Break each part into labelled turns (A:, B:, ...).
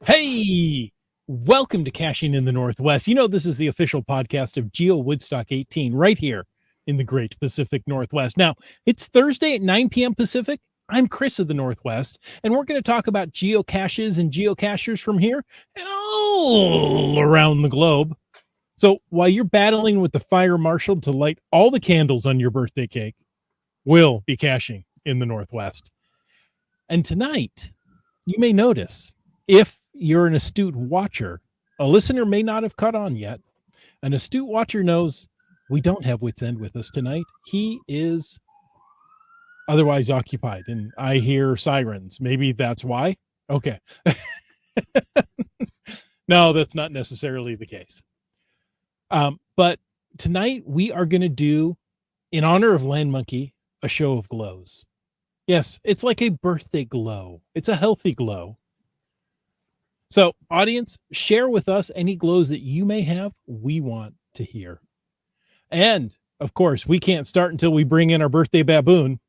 A: Hey, welcome to Caching in the Northwest. You know, this is the official podcast of GeoWoodstock 18 right here in the great Pacific Northwest. Now, it's Thursday at 9 p.m. Pacific. I'm Chris of the Northwest, and we're going to talk about geocaches and geocachers from here and all around the globe. So while you're battling with the fire marshal to light all the candles on your birthday cake, we'll be caching in the Northwest. And tonight, you may notice, if you're an astute watcher, a listener may not have caught on yet. An astute watcher knows we don't have Wit's End with us tonight. He is otherwise occupied, and I hear sirens. Maybe that's why. Okay. No, that's not necessarily the case. But tonight we are going to do, in honor of Land Monkey, a show of glows. Yes, it's like a birthday glow. It's a healthy glow. So, audience, share with us any glows that you may have. We want to hear. And, of course, we can't start until we bring in our birthday baboon.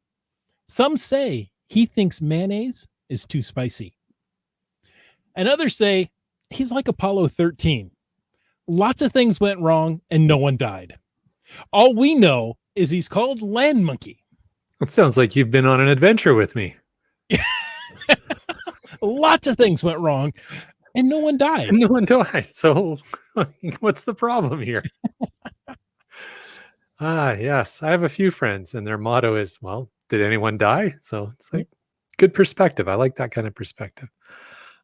A: Some say he thinks mayonnaise is too spicy. And others say he's like Apollo 13. Lots of things went wrong and no one died. All we know is he's called Land Monkey.
B: It sounds like you've been on an adventure with me.
A: Lots of things went wrong and no one died.
B: And no one died. So what's the problem here? Yes. I have a few friends and their motto is, well, did anyone die? So it's like good perspective. I like that kind of perspective.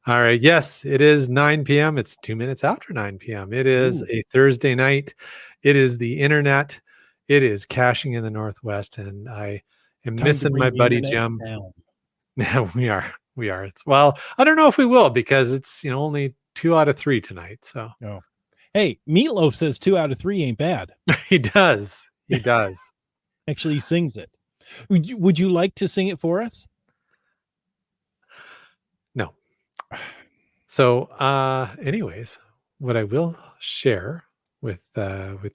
B: All right. Yes, it is 9 p.m. It's 2 minutes after 9 p.m. It is a Thursday night. It is the internet. It is caching in the Northwest. And I am missing my buddy Jim. Yeah, we are. Well, I don't know if we will, because it's only 2 out of 3 tonight. So
A: hey, Meatloaf says 2 out of 3 ain't bad.
B: He does.
A: Actually, he sings it. Would you like to sing it for us?
B: No. So anyways, what I will share with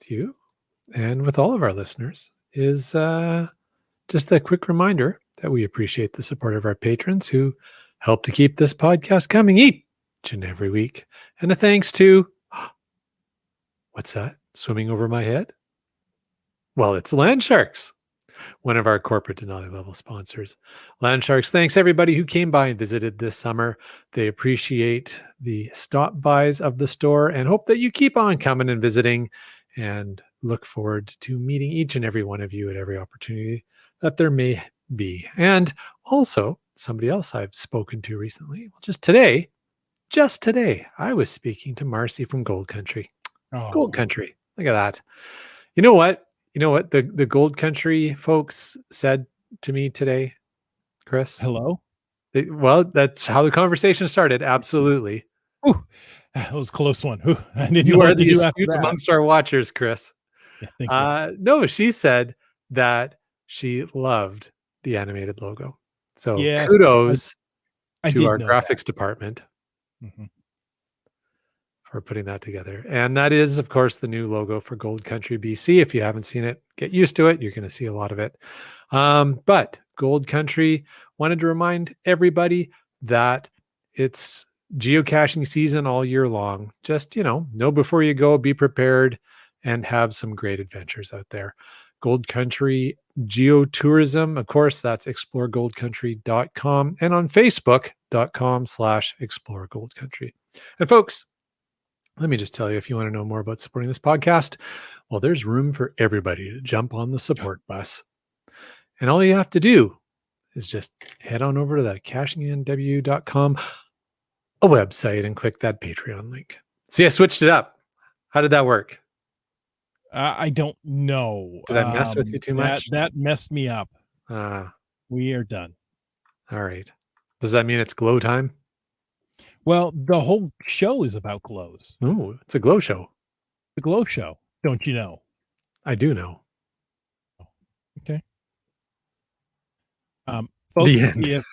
B: you and with all of our listeners is just a quick reminder that we appreciate the support of our patrons who help to keep this podcast coming each and every week. And a thanks to, what's that swimming over my head? Well, it's Land Sharks, one of our corporate Denali level sponsors. Land Sharks, thanks everybody who came by and visited this summer. They appreciate the stop buys of the store and hope that you keep on coming and visiting, and look forward to meeting each and every one of you at every opportunity that there may be. And also somebody else I've spoken to recently. Well, just today, I was speaking to Marcy from Gold Country. Oh. Gold Country. Look at that. You know what? The Gold Country folks said to me today, Chris?
A: Hello?
B: Well, that's how the conversation started. Absolutely.
A: Ooh, that was a close one. Ooh, I didn't
B: you
A: know
B: are
A: what to
B: the
A: do
B: astute amongst our watchers, Chris.
A: Yeah, thank you.
B: No, she said that she loved the animated logo. So
A: yes,
B: kudos to our
A: that
B: graphics department for putting that together. And that is, of course, the new logo for Gold Country BC. If you haven't seen it, get used to it. You're going to see a lot of it. But Gold Country wanted to remind everybody that it's geocaching season all year long. Just, know before you go, be prepared, and have some great adventures out there. Gold Country Geotourism, of course, that's exploregoldcountry.com, and on facebook.com/exploregoldcountry. And folks, let me just tell you, if you want to know more about supporting this podcast, well, there's room for everybody to jump on the support bus. And all you have to do is just head on over to that cachingnw.com, a website, and click that Patreon link. See, I switched it up. How did that work?
A: I don't know.
B: Did I mess with you too much?
A: That messed me up. We are done.
B: All right. Does that mean it's glow time?
A: Well, the whole show is about glows.
B: Oh, it's a glow show.
A: The Glow Show, don't you know?
B: I do know.
A: Okay.
B: The
A: Folks,
B: end.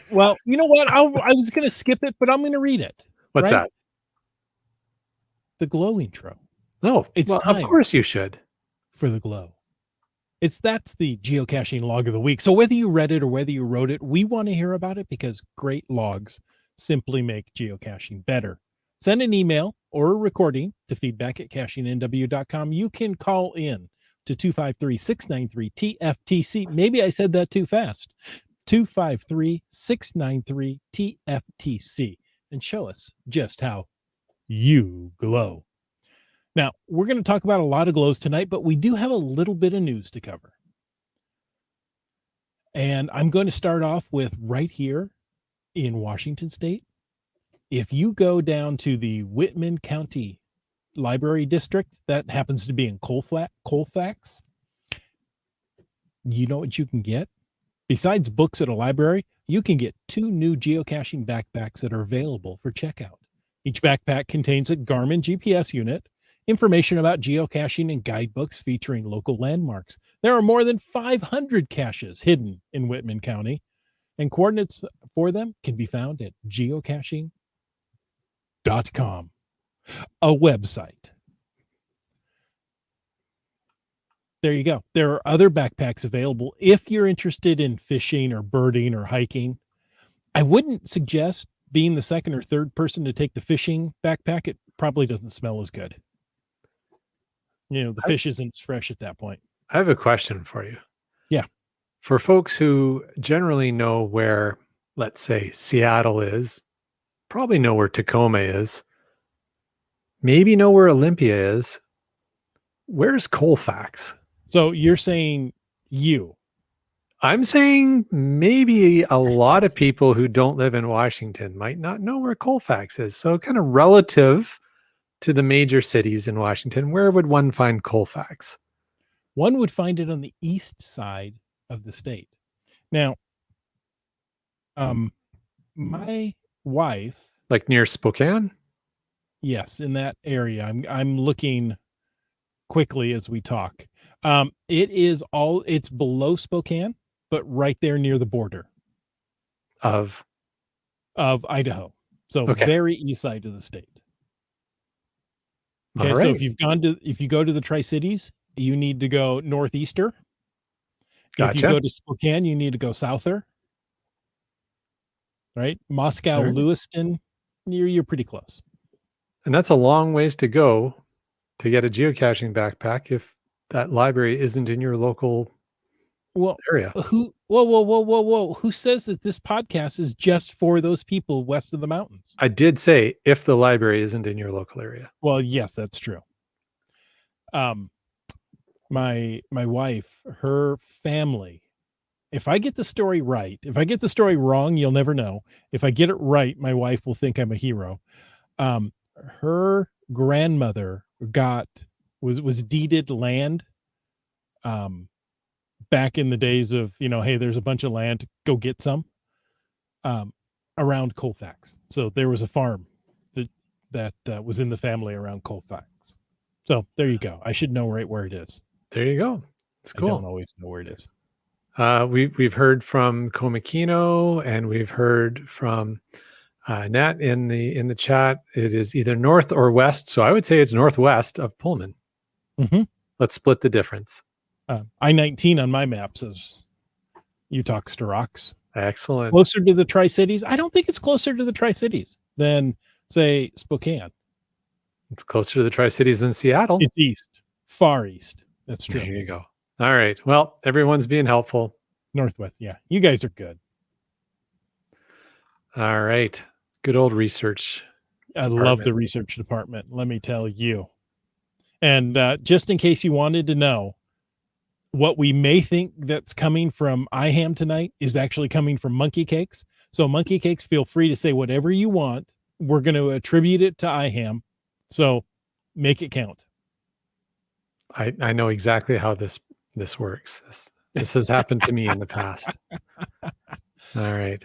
A: well, you know what? I was going to skip it, but I'm going to read it.
B: What's
A: right?
B: that?
A: The Glow intro.
B: Oh,
A: It's
B: well, of
A: time
B: course you should.
A: for the Glow. That's the geocaching log of the week. So whether you read it or whether you wrote it, we want to hear about it because great logs simply make geocaching better. Send an email or a recording to feedback@cachingnw.com. You can call in to 253-693-TFTC. Maybe I said that too fast. 253-693-TFTC and show us just how you glow. Now, we're going to talk about a lot of glows tonight, but we do have a little bit of news to cover. And I'm going to start off with right here in Washington State. If you go down to the Whitman County Library District, that happens to be in Colfax, you know what you can get? Besides books at a library, you can get 2 new geocaching backpacks that are available for checkout. Each backpack contains a Garmin GPS unit, information about geocaching, and guidebooks featuring local landmarks. There are more than 500 caches hidden in Whitman County, and coordinates for them can be found at geocaching.com, a website. There you go. There are other backpacks available if you're interested in fishing or birding or hiking. I wouldn't suggest being the second or third person to take the fishing backpack. It probably doesn't smell as good. The fish isn't fresh at that point.
B: I have a question for you.
A: Yeah.
B: For folks who generally know where, let's say, Seattle is, probably know where Tacoma is, maybe know where Olympia is, where's Colfax?
A: So you're saying you.
B: I'm saying maybe a lot of people who don't live in Washington might not know where Colfax is. So kind of relative to the major cities in Washington, where would one find Colfax?
A: One would find it on the east side of the state. Now, my wife,
B: like near Spokane?
A: yes, in that area. I'm looking quickly as we talk. It's below Spokane, but right there near the border
B: Of
A: Idaho. So
B: okay.
A: very east side of the state. Okay,
B: All
A: so
B: right.
A: if you go to the Tri-Cities, you need to go northeaster. If you
B: Gotcha.
A: go to Spokane, you need to go souther. Right? Moscow,
B: All right.
A: Lewiston, you're pretty close.
B: And that's a long ways to go to get a geocaching backpack if that library isn't in your local area.
A: Whoa. Who says that this podcast is just for those people west of the mountains?
B: I did say if the library isn't in your local area.
A: Well, yes, that's true. My wife, her family, if I get the story right, if I get the story wrong, you'll never know. If I get it right, my wife will think I'm a hero. Her grandmother was deeded land back in the days of, hey, there's a bunch of land, go get some, around Colfax. So there was a farm that was in the family around Colfax. So there you go. I should know right where it is.
B: There you go. It's cool.
A: I don't always know where it is.
B: We've heard from Komakino, and we've heard from Nat in the chat. It is either north or west, so I would say it's northwest of Pullman.
A: Mm-hmm.
B: Let's split the difference.
A: I-19 on my map says Utah Rocks.
B: Excellent.
A: Closer to the Tri-Cities. I don't think it's closer to the Tri-Cities than, say, Spokane.
B: It's closer to the Tri-Cities than Seattle.
A: It's east, far east. That's true.
B: There you go. All right. Well, everyone's being helpful.
A: Northwest. Yeah. You guys are good.
B: All right. Good old research.
A: I love the research department. Let me tell you. And just in case you wanted to know, what we may think that's coming from IHAM tonight is actually coming from Monkey Cakes. So Monkey Cakes, feel free to say whatever you want. We're going to attribute it to IHAM. So make it count.
B: I know exactly how this works. This has happened to me in the past. All right.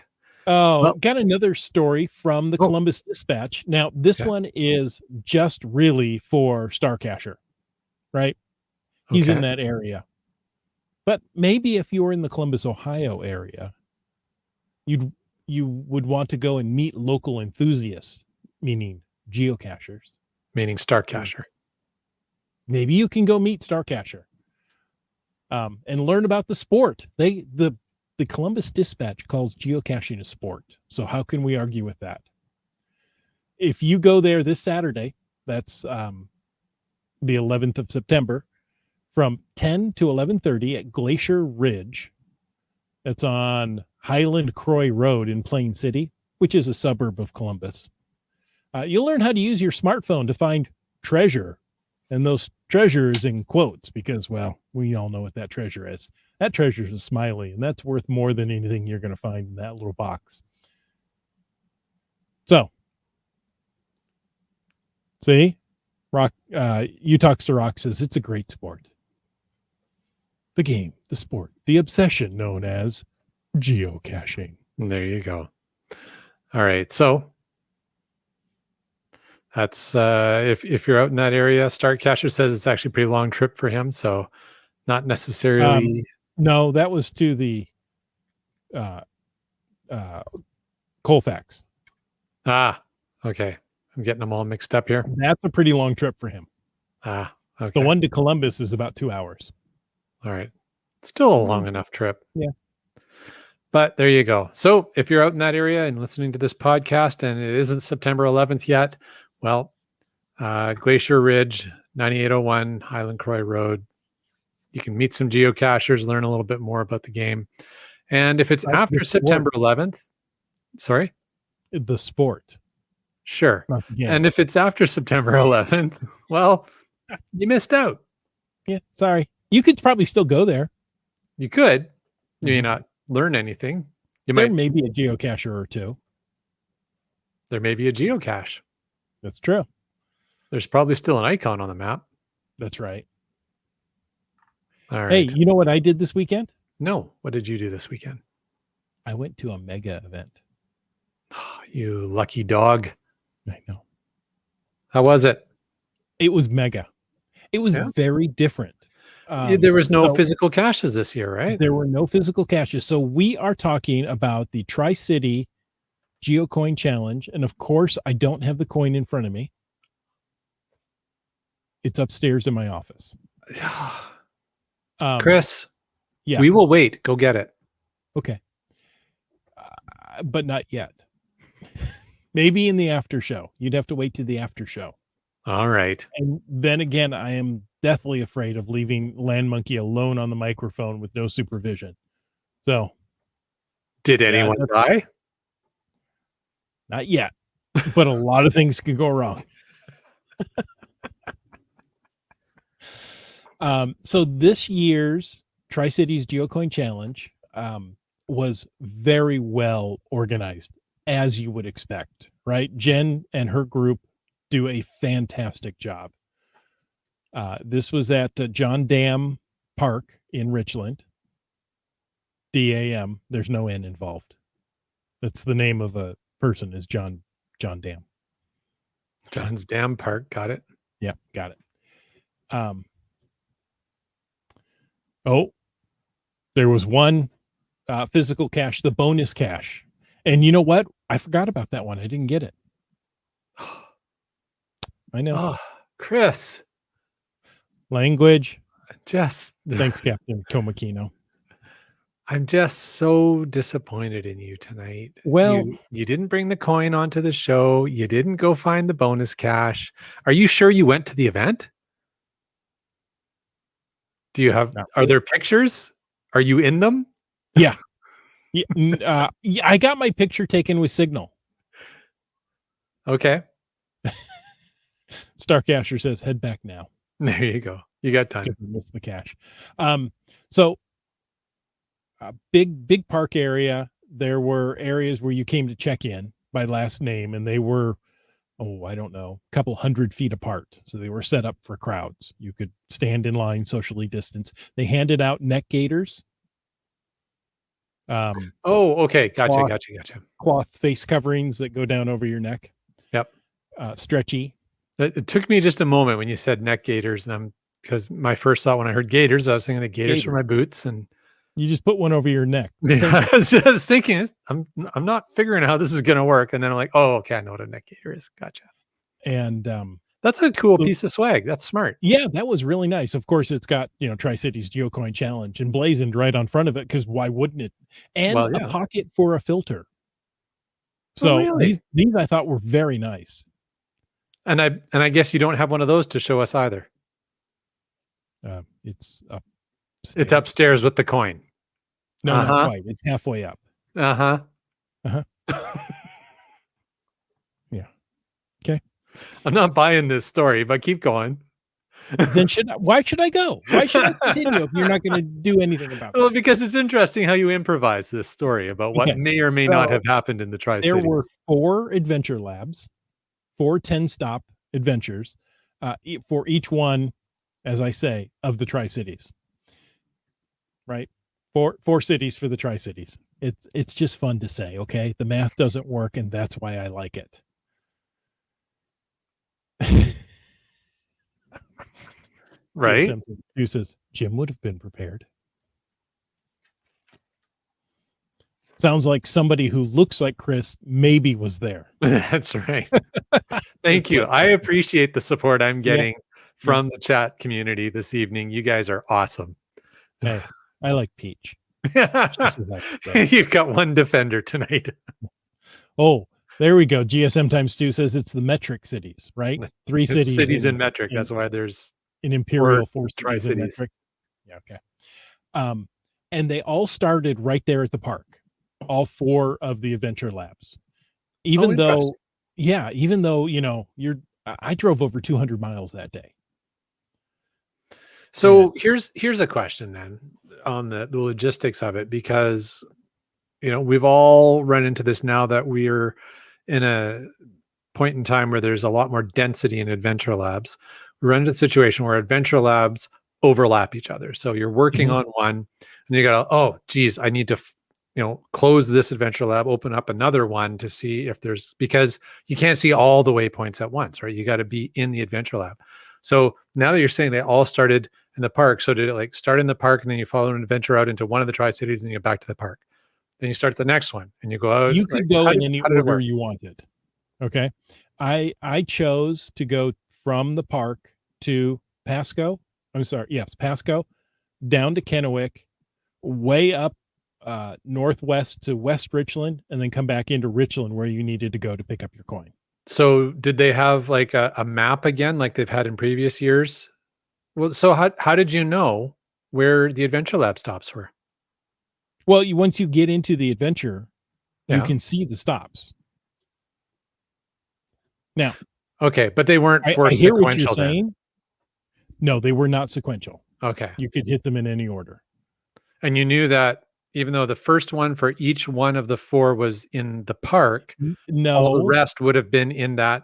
A: Oh,
B: Well,
A: got another story from the
B: oh,
A: Columbus Dispatch. Now, this
B: okay,
A: one is just really for Starcacher, right? He's in
B: okay.
A: that area. But maybe if you were in the Columbus, Ohio area, you'd you would want to go and meet local enthusiasts, meaning geocachers.
B: Meaning Starcacher.
A: Maybe you can go meet Starcacher, and learn about the sport. The Columbus Dispatch calls geocaching a sport. So how can we argue with that? If you go there this Saturday, that's the 11th of September, from 10 to 11:30 at Glacier Ridge. That's on Highland Croy Road in Plain City, which is a suburb of Columbus. You'll learn how to use your smartphone to find treasure, and those treasures in quotes, because, well, we all know what that treasure is. That treasure is a smiley, and that's worth more than anything you're going to find in that little box. So, see, Rock, you talks to Rock says it's a great sport. The game, the sport, the obsession known as geocaching.
B: There you go. All right. So that's if you're out in that area, Starcacher says it's actually a pretty long trip for him. So not necessarily.
A: No, that was to the uh, uh, Colfax.
B: Ah, okay. I'm getting them all mixed up here.
A: That's a pretty long trip for him.
B: Ah,
A: The
B: okay.
A: one to Columbus is about 2 hours.
B: All right. Still a long enough trip.
A: Yeah.
B: But there you go. So if you're out in that area and listening to this podcast and it isn't September 11th yet, well, Glacier Ridge, 9801 Highland Croy Road. You can meet some geocachers, learn a little bit more about the game. And if it's after September 11th, sorry?
A: The sport.
B: Sure.
A: Not the game.
B: And if it's after September 11th, well, you missed out.
A: Yeah, sorry. You could probably still go there.
B: You could. You may
A: Mhm.
B: not learn anything.
A: There may be a geocacher or two.
B: There may be a geocache.
A: That's true.
B: There's probably still an icon on the map.
A: That's right.
B: All right.
A: Hey, you know what I did this weekend?
B: No. What did you do this weekend?
A: I went to a mega event.
B: You lucky dog.
A: I know.
B: How was it?
A: It was mega. It was very different.
B: There was no physical caches this year, right?
A: There were no physical caches. So we are talking about the Tri-City Geocoin Challenge. And of course, I don't have the coin in front of me. It's upstairs in my office.
B: Chris,
A: yeah,
B: we will wait. Go get it.
A: Okay. But not yet. Maybe in the after show. You'd have to wait to the after show.
B: All right.
A: And then again, I am deathly afraid of leaving Land Monkey alone on the microphone with no supervision. So,
B: did anyone die?
A: Not yet, but a lot of things can go wrong. So this year's Tri-Cities Geocoin Challenge was very well organized, as you would expect, right? Jen and her group do a fantastic job. This was at John Dam Park in Richland. DAM. There's no N involved. That's the name of a person, is John Dam.
B: John's Dam Park. Got it.
A: Yeah, got it. There was one physical cache, the bonus cache. And you know what? I forgot about that one. I didn't get it. I know.
B: Oh, Chris.
A: Language.
B: Just
A: thanks, Captain Tomakino.
B: I'm just so disappointed in you tonight.
A: Well,
B: you didn't bring the coin onto the show. You didn't go find the bonus cache. Are you sure you went to the event? Do you have, are there pictures? Are you in them?
A: Yeah. Yeah, I got my picture taken with Signal.
B: Okay.
A: Starcacher says, head back now.
B: There you go. You got time.
A: Miss the cache. So big park area. There were areas where you came to check in by last name, and they were, I don't know, a couple 100 feet apart. So they were set up for crowds. You could stand in line, socially distance. They handed out neck gaiters.
B: Oh, okay. Gotcha.
A: Cloth,
B: Gotcha. Gotcha.
A: cloth face coverings that go down over your neck.
B: Yep.
A: Stretchy.
B: It took me just a moment when you said neck gaiters, and because my first thought when I heard gaiters, I was thinking the gaiters for
A: Gaiters.
B: my boots, and
A: You just put one over your neck. Same
B: yeah,
A: thing.
B: I was thinking, I'm not figuring out how this is going to work, and then I'm like, oh, okay, I know what a neck gaiter is. Gotcha.
A: And
B: That's a cool
A: so
B: piece of swag. That's smart.
A: yeah, that was really nice. Of course, it's got, Tri-Cities Geocoin Challenge emblazoned right on front of it, because why wouldn't it? And
B: Well,
A: a
B: yeah.
A: pocket for a filter.
B: Oh,
A: So
B: really?
A: these I thought were very nice.
B: And I guess you don't have one of those to show us either.
A: It's upstairs.
B: It's upstairs with the coin.
A: No,
B: Uh-huh.
A: not quite. It's halfway up.
B: Uh-huh.
A: Uh-huh. Yeah. Okay.
B: I'm not buying this story, but keep going.
A: Then why should I go? Why should I continue if you're not going to do anything about it?
B: Well, because it's interesting how you improvise this story about what
A: Okay.
B: may or may not
A: So,
B: have happened in the
A: there were
B: Tri-Cities.
A: 4 adventure labs, 4 10-stop adventures, for each one, as I say, of the Tri-Cities. Right? 4 cities for the Tri-Cities. It's just fun to say, okay? The math doesn't work, and that's why I like it.
B: Right?
A: Who says Jim would have been prepared. Sounds like somebody who looks like Chris maybe was there.
B: That's right. Thank you. I appreciate the support I'm getting from the chat community this evening. You guys are awesome.
A: Hey, I like Peach.
B: You've got one defender tonight.
A: Oh, there we go. GSM times 2 says it's the metric cities, right? 3 cities.
B: Cities in metric. That's why there's
A: an imperial 4
B: Tri-Cities.
A: Metric. Yeah, okay. And they all started right there at the park. All 4 of the adventure labs. Even though, I drove over 200 miles that day.
B: So here's a question then on the logistics of it, because we've all run into this now that we're in a point in time where there's a lot more density in adventure labs. We run into a situation where adventure labs overlap each other. So you're working on one and you go, oh geez, I need to close this adventure lab, open up another one to see if because you can't see all the waypoints at once, right? You got to be in the adventure lab. So now that you're saying they all started in the park, so did it start in the park and then you follow an adventure out into one of the Tri-Cities and you get back to the park? Then you start the next one and you go out.
A: You could go in any order you wanted. Okay. I chose to go from the park to Pasco. I'm sorry. Yes, Pasco, down to Kennewick, way up northwest to West Richland, and then come back into Richland where you needed to go to pick up your coin.
B: So did they have a map again, like they've had in previous years? Well, so how did you know where the adventure lab stops were?
A: Well, once you get into the adventure, you can see the stops. Now,
B: okay, but they weren't
A: I hear what you're saying. No, they were not sequential.
B: Okay.
A: You could hit them in any order.
B: And you knew that even though the first one for each one of the 4 was in the park, all the rest would have been in that.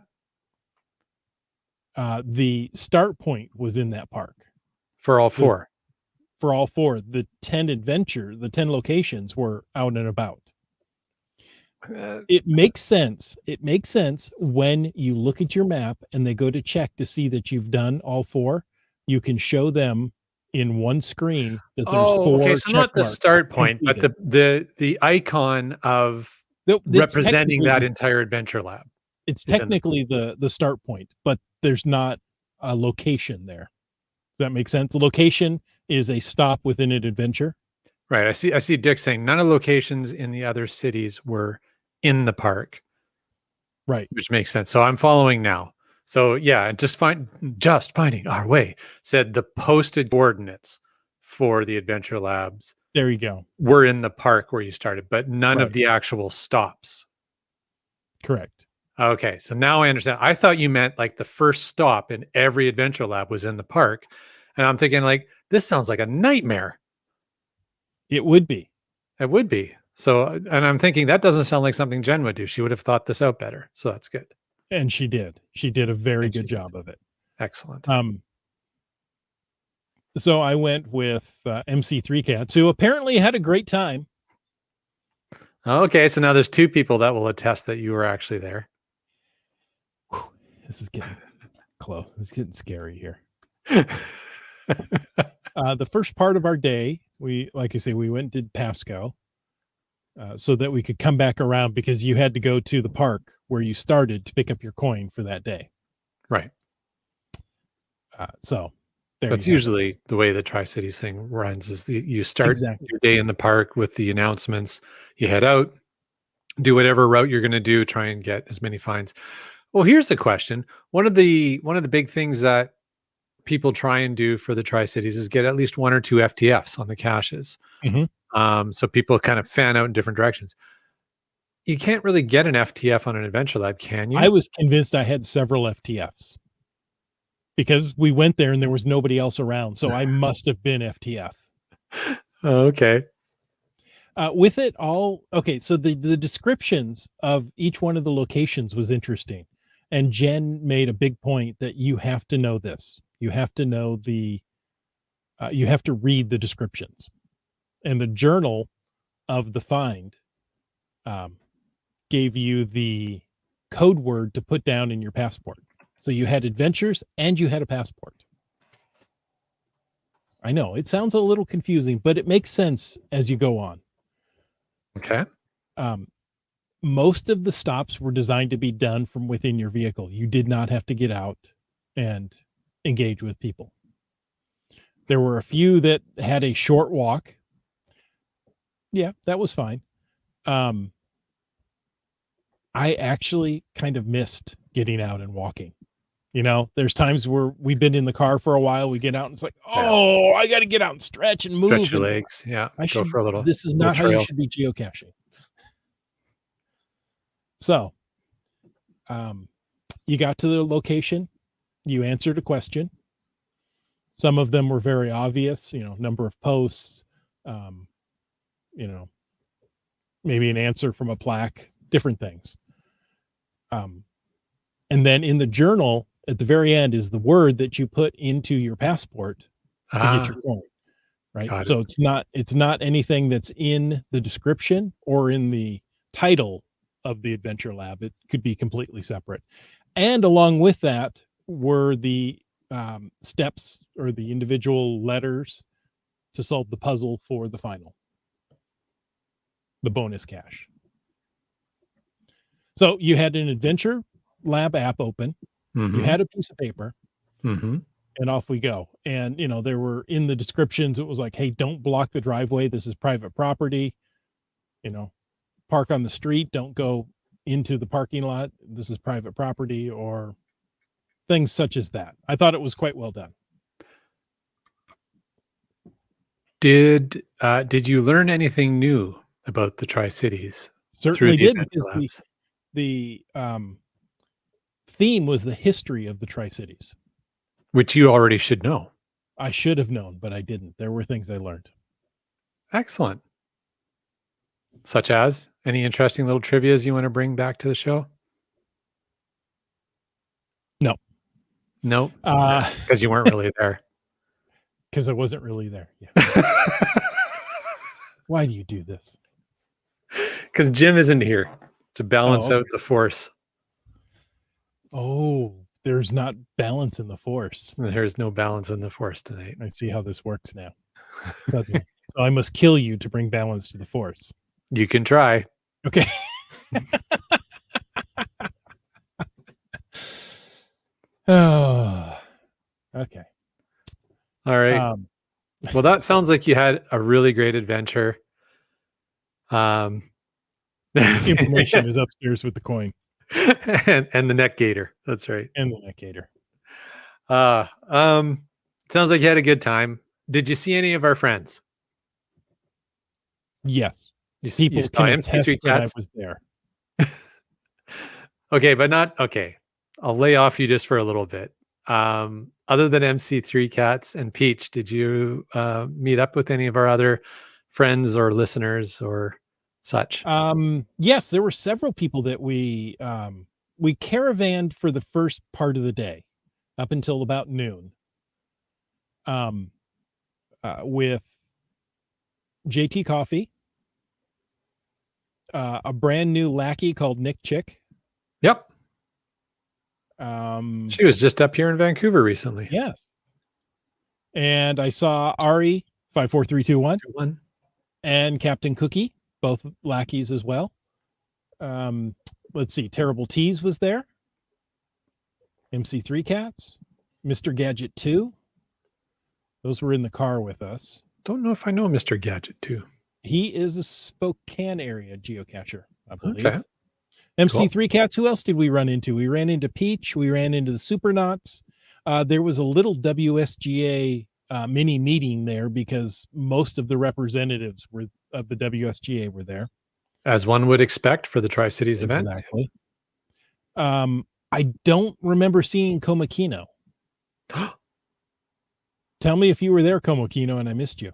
A: The start point was in that park.
B: For all 4.
A: For all 4. The 10 locations were out and about. It makes sense. It makes sense when you look at your map and they go to check to see that you've done all 4. You can show them in one screen that there's 4.
B: Okay, so not the start point, but the icon of representing that entire adventure lab.
A: It's technically the start point, but there's not a location there. Does that make sense? The location is a stop within an adventure.
B: Right. I see Dick saying none of the locations in the other cities were in the park.
A: Right.
B: Which makes sense. So I'm following now. So yeah, just finding our way said the posted coordinates for the adventure labs.
A: There you go.
B: Were in the park where you started, but none of the actual stops.
A: Correct.
B: Okay, so now I understand. I thought you meant the first stop in every adventure lab was in the park. And I'm thinking this sounds like a nightmare.
A: It would be.
B: It would be. So, and I'm thinking that doesn't sound like something Jen would do. She would have thought this out better. So that's good.
A: And she did. She did a very good job of it.
B: Excellent.
A: So I went with MC3 Cats, who apparently had a great time.
B: Okay, so now there's 2 people that will attest that you were actually there.
A: Whew, this is getting close. It's getting scary here. The first part of our day, like I say, we went and did Pasco, so that we could come back around because you had to go to the park where you started to pick up your coin for that day.
B: Right.
A: So there
B: That's
A: you have it.
B: usually the way the Tri-Cities thing runs is you start
A: Exactly.
B: your day in the park with the announcements, you head out, do whatever route you're gonna do, try and get as many finds. Well, here's a question. One of the big things that people try and do for the Tri-Cities is get at least 1 or 2 FTFs on the caches.
A: Mhm.
B: So people kind of fan out in different directions. You can't really get an FTF on an adventure lab, can
A: I
B: you?
A: was convinced I had several FTFs because we went there and there was nobody else around, so I must have been FTF.
B: Oh, okay.
A: With it all, okay, so the descriptions of each one of the locations was interesting, and Jen made a big point that you have to know this. You have to know you have to read the descriptions, and the journal of the find um, gave you the code word to put down in your passport. So you had adventures and you had a passport. I know it sounds a little confusing, but it makes sense as you go on.
B: Okay.
A: Um, most of the stops were designed to be done from within your vehicle. You did not have to get out and engage with people. There were a few that had a short walk. Yeah, that was fine. Um, I actually kind of missed getting out and walking. You know, there's times where we've been in the car for a while, we get out and it's like,
B: Yeah.
A: oh, I got to get out and stretch and
B: Stretch
A: move.
B: your
A: And
B: legs. Yeah.
A: I
B: Go
A: should,
B: for a
A: this is
B: little
A: not how you
B: trail.
A: should be geocaching. So, um, you got to the location, you answered a question. Some of them were very obvious, you know, number of posts, um, you know, maybe an answer from a plaque, different things. Um, and then in the journal at the very end is the word that you put into your passport to get your
B: Ah,
A: coin, right?
B: got it.
A: So it's not anything that's in the description or in the title of the adventure lab. It could be completely separate. And along with that were the steps or the individual letters to solve the puzzle for the final, the bonus cache. So you had an adventure lab app open, you
B: Mhm.
A: had a piece of paper,
B: Mhm.
A: and off we go. And, you know, there were in the descriptions, it was like, hey, don't block the driveway. This is private property. You know, park on the street. Don't go into the parking lot. This is private property, or things such as that. I thought it was quite well done.
B: Did you learn anything new about the Tri-Cities through
A: Certainly
B: the
A: did
B: adventure
A: because the
B: labs?
A: the theme was the history of the Tri Cities.
B: Which you already should know.
A: I should have known, but I didn't. There were things I learned.
B: Excellent. Such as any interesting little trivias you wanna bring back to the show?
A: No,
B: Nope,
A: uh,
B: because you weren't really there.
A: because I wasn't really there. Yeah. Why do you do this?
B: Because Jim isn't here to balance
A: Oh,
B: out
A: okay.
B: the force.
A: Oh, there's not balance in the force.
B: There's no balance in the force tonight.
A: I see how this works now. Suddenly. So I must kill you to bring balance to the force.
B: You can try.
A: Okay. Oh, okay.
B: Alright.
A: Um,
B: Well, that sounds like you had a really great adventure. Um,
A: information is upstairs with the coin
B: and the neck gator. That's right.
A: and the necator.
B: Uh, um, sounds like you had a good time. Did you see any of our friends?
A: Yes.
B: You
A: People
B: saw
A: can
B: MC3
A: attest that I
B: cats?
A: was there.
B: Okay, but not okay. I'll lay off you just for a little bit. Other than MC3 cats and Peach, did you meet up with any of our other friends or listeners or such?
A: Yes, there were several people that we caravanned for the first part of the day up until about noon. Um, with JT Coffee, a brand new lackey called Nick Chick.
B: Yep.
A: Um,
B: She was just up here in Vancouver recently.
A: yes. And I saw Ari 54321
B: One.
A: and Captain Cookie, both lackeys as well. Let's see, Terrible Tease was there. MC3 Cats, Mr. Gadget 2. Those were in the car with us.
B: Don't know if I know Mr. Gadget too.
A: He is a Spokane area geocacher, I believe.
B: Okay.
A: MC3 Cats, who else did we run into? We ran into Peach. We ran into the Supernauts. There was a little WSGA mini meeting there because most of the representatives of the WSGA were there.
B: As one would expect for the Tri-Cities event.
A: Exactly. I don't remember seeing Komakino. Tell me if you were there, Komakino, and I missed you.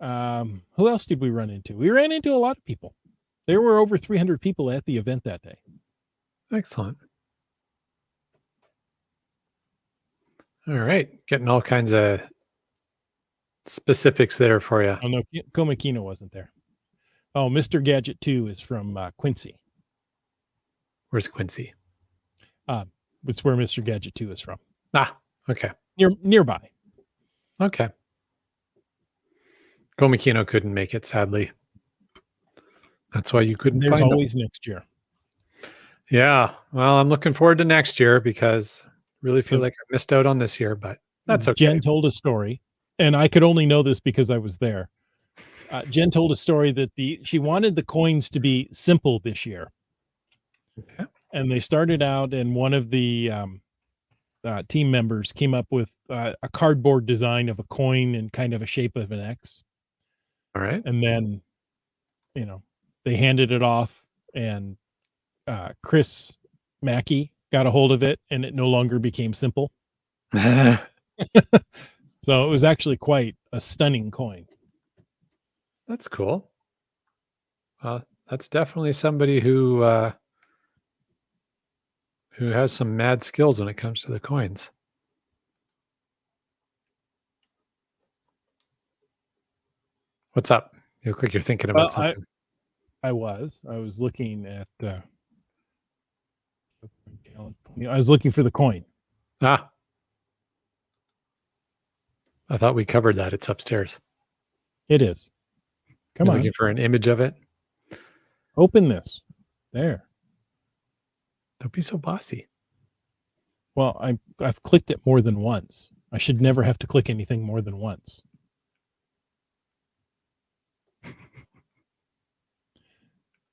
A: Who else did we run into? We ran into a lot of people. There were over 300 people at the event that day.
B: Excellent. All right. Getting all kinds of specifics there for you.
A: Oh, no, Komakino wasn't there. Oh, Mr. Gadget 2 is from Quincy.
B: Where's Quincy?
A: It's where Mr. Gadget 2 is from.
B: Ah, okay.
A: Nearby.
B: Okay. Komakino couldn't make it, sadly. That's why you couldn't
A: There's
B: find
A: always next year.
B: Yeah. Well, I'm looking forward to next year because I really feel like I missed out on this year, but that's okay.
A: Jen told a story, and I could only know this because I was there. Jen told a story that she wanted the coins to be simple this year.
B: Okay.
A: And they started out, and one of the team members came up with a cardboard design of a coin and kind of a shape of an X.
B: All right.
A: And then, they handed it off, and Chris Mackey got a hold of it, and it no longer became simple. So it was actually quite a stunning coin.
B: That's cool. That's definitely somebody who has some mad skills when it comes to the coins. What's up? You look like you're thinking about something.
A: I was looking at I was looking for the coin.
B: I thought we covered that. It's upstairs.
A: It is. Come
B: You're
A: on.
B: looking for an image of it?
A: Open this. There.
B: Don't be so bossy.
A: Well, I've clicked it more than once. I should never have to click anything more than once.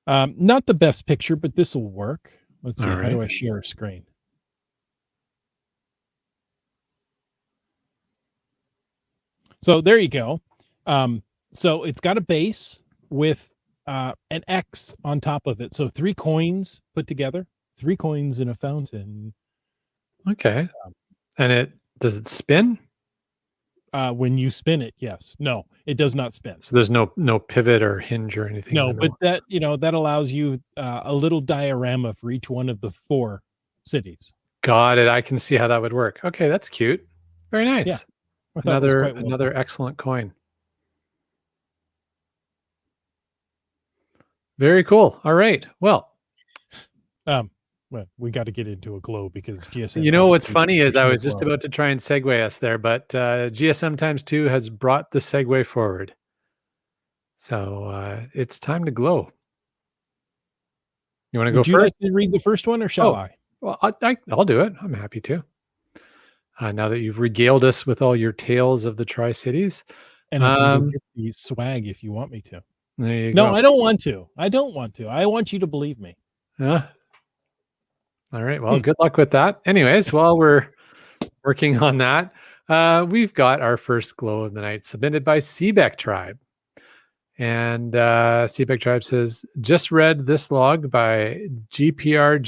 A: Not the best picture, but this will work. Let's see.
B: All
A: How
B: right.
A: do I share a screen? So there you go. So it's got a base with an X on top of it. So 3 coins put together, 3 coins in a fountain.
B: Okay. And does it spin?
A: When you spin it, yes. No, it does not spin.
B: So there's no pivot or hinge or anything.
A: No, but that allows you a little diorama for each one of the 4 cities.
B: Got it. I can see how that would work. Okay, that's cute. Very nice.
A: Yeah.
B: Another excellent coin. Very cool. All right. Well,
A: we got to get into a glow because GSM.
B: You know what's funny is I was just about to try and segue us there, but GSM times 2 has brought the segue forward. So it's time to glow. You want to go first?
A: Would you like to read the first one, or shall I?
B: Well, I'll do it. I'm happy to. Now that you've regaled us with all your tales of the Tri-Cities.
A: And I can go get the swag if you want me to.
B: There you go.
A: No, I don't want to. I want you to believe me.
B: All right. Well, good luck with that. Anyways, while we're working on that, we've got our first glow of the night submitted by Seebeck Tribe. And Seebeck Tribe says, just read this log by GPR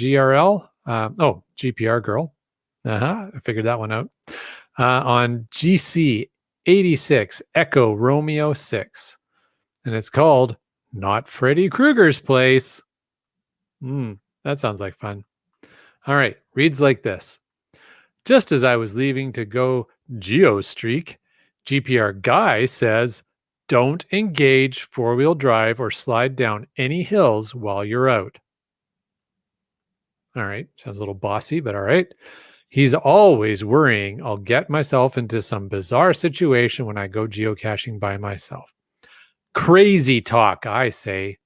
B: Girl. I figured that one out. On GC 86 Echo Romeo 6. And it's called Not Freddy Krueger's Place. That sounds like fun. All right. Reads like this. Just as I was leaving to go Geostreak, GPR Guy says, Don't engage four-wheel drive or slide down any hills while you're out. All right. Sounds a little bossy, but all right. He's always worrying I'll get myself into some bizarre situation when I go geocaching by myself. Crazy talk, I say.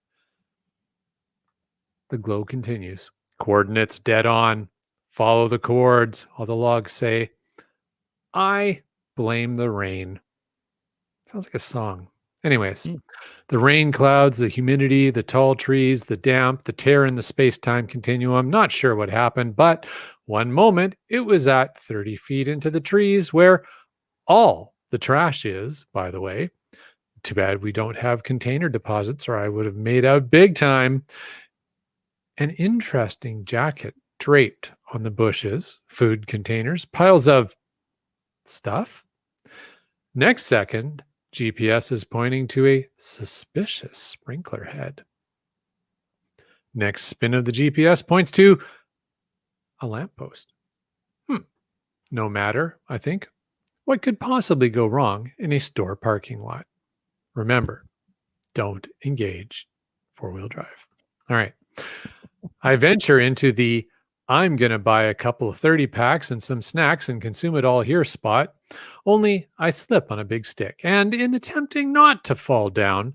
B: The glow continues. Coordinates dead on. Follow the chords. All the logs say. I blame the rain. Sounds like a song. Anyways, the rain clouds, the humidity, the tall trees, the damp, the tear in the space-time continuum. Not sure what happened, but one moment it was at 30 feet into the trees where all the trash is, by the way. Too bad we don't have container deposits or I would have made out big time. An interesting jacket draped on the bushes, food containers, piles of stuff. Next second, GPS is pointing to a suspicious sprinkler head. Next spin of the GPS points to a lamppost. No matter, I think. What could possibly go wrong in a store parking lot? Remember, don't engage four-wheel drive. All right. I venture into the I'm going to buy a couple of 30 packs and some snacks and consume it all here spot. Only I slip on a big stick and, in attempting not to fall down,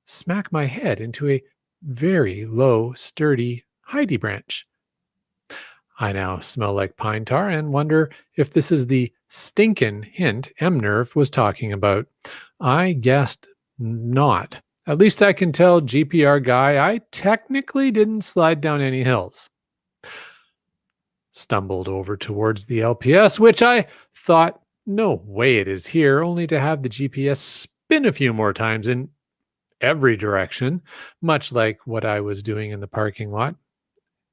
B: smack my head into a very low, sturdy Heidi branch. I now smell like pine tar and wonder if this is the stinkin' hint M-Nerve was talking about. I guessed not. At least I can tell GPR guy I technically didn't slide down any hills. Stumbled over towards the LPS, which I thought, no way it is here, only to have the GPS spin a few more times in every direction, much like what I was doing in the parking lot.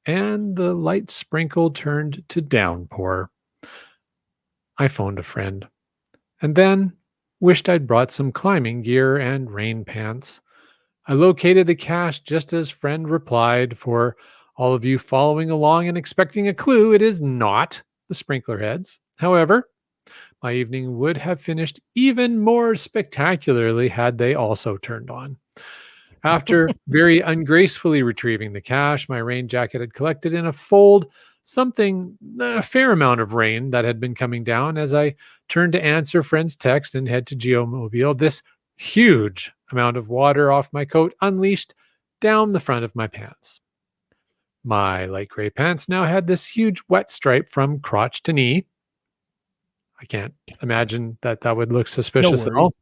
B: And the light sprinkle turned to downpour. I phoned a friend, and then wished I'd brought some climbing gear and rain pants. I located the cache just as friend replied. For all of you following along and expecting a clue, it is not the sprinkler heads. However, my evening would have finished even more spectacularly had they also turned on. After very ungracefully retrieving the cache, my rain jacket had collected in a fold a fair amount of rain that had been coming down as I turned to answer friend's text and head to Geomobile. This huge amount of water off my coat unleashed down the front of my pants. My light gray pants now had this huge wet stripe from crotch to knee. I can't imagine that would look suspicious at all.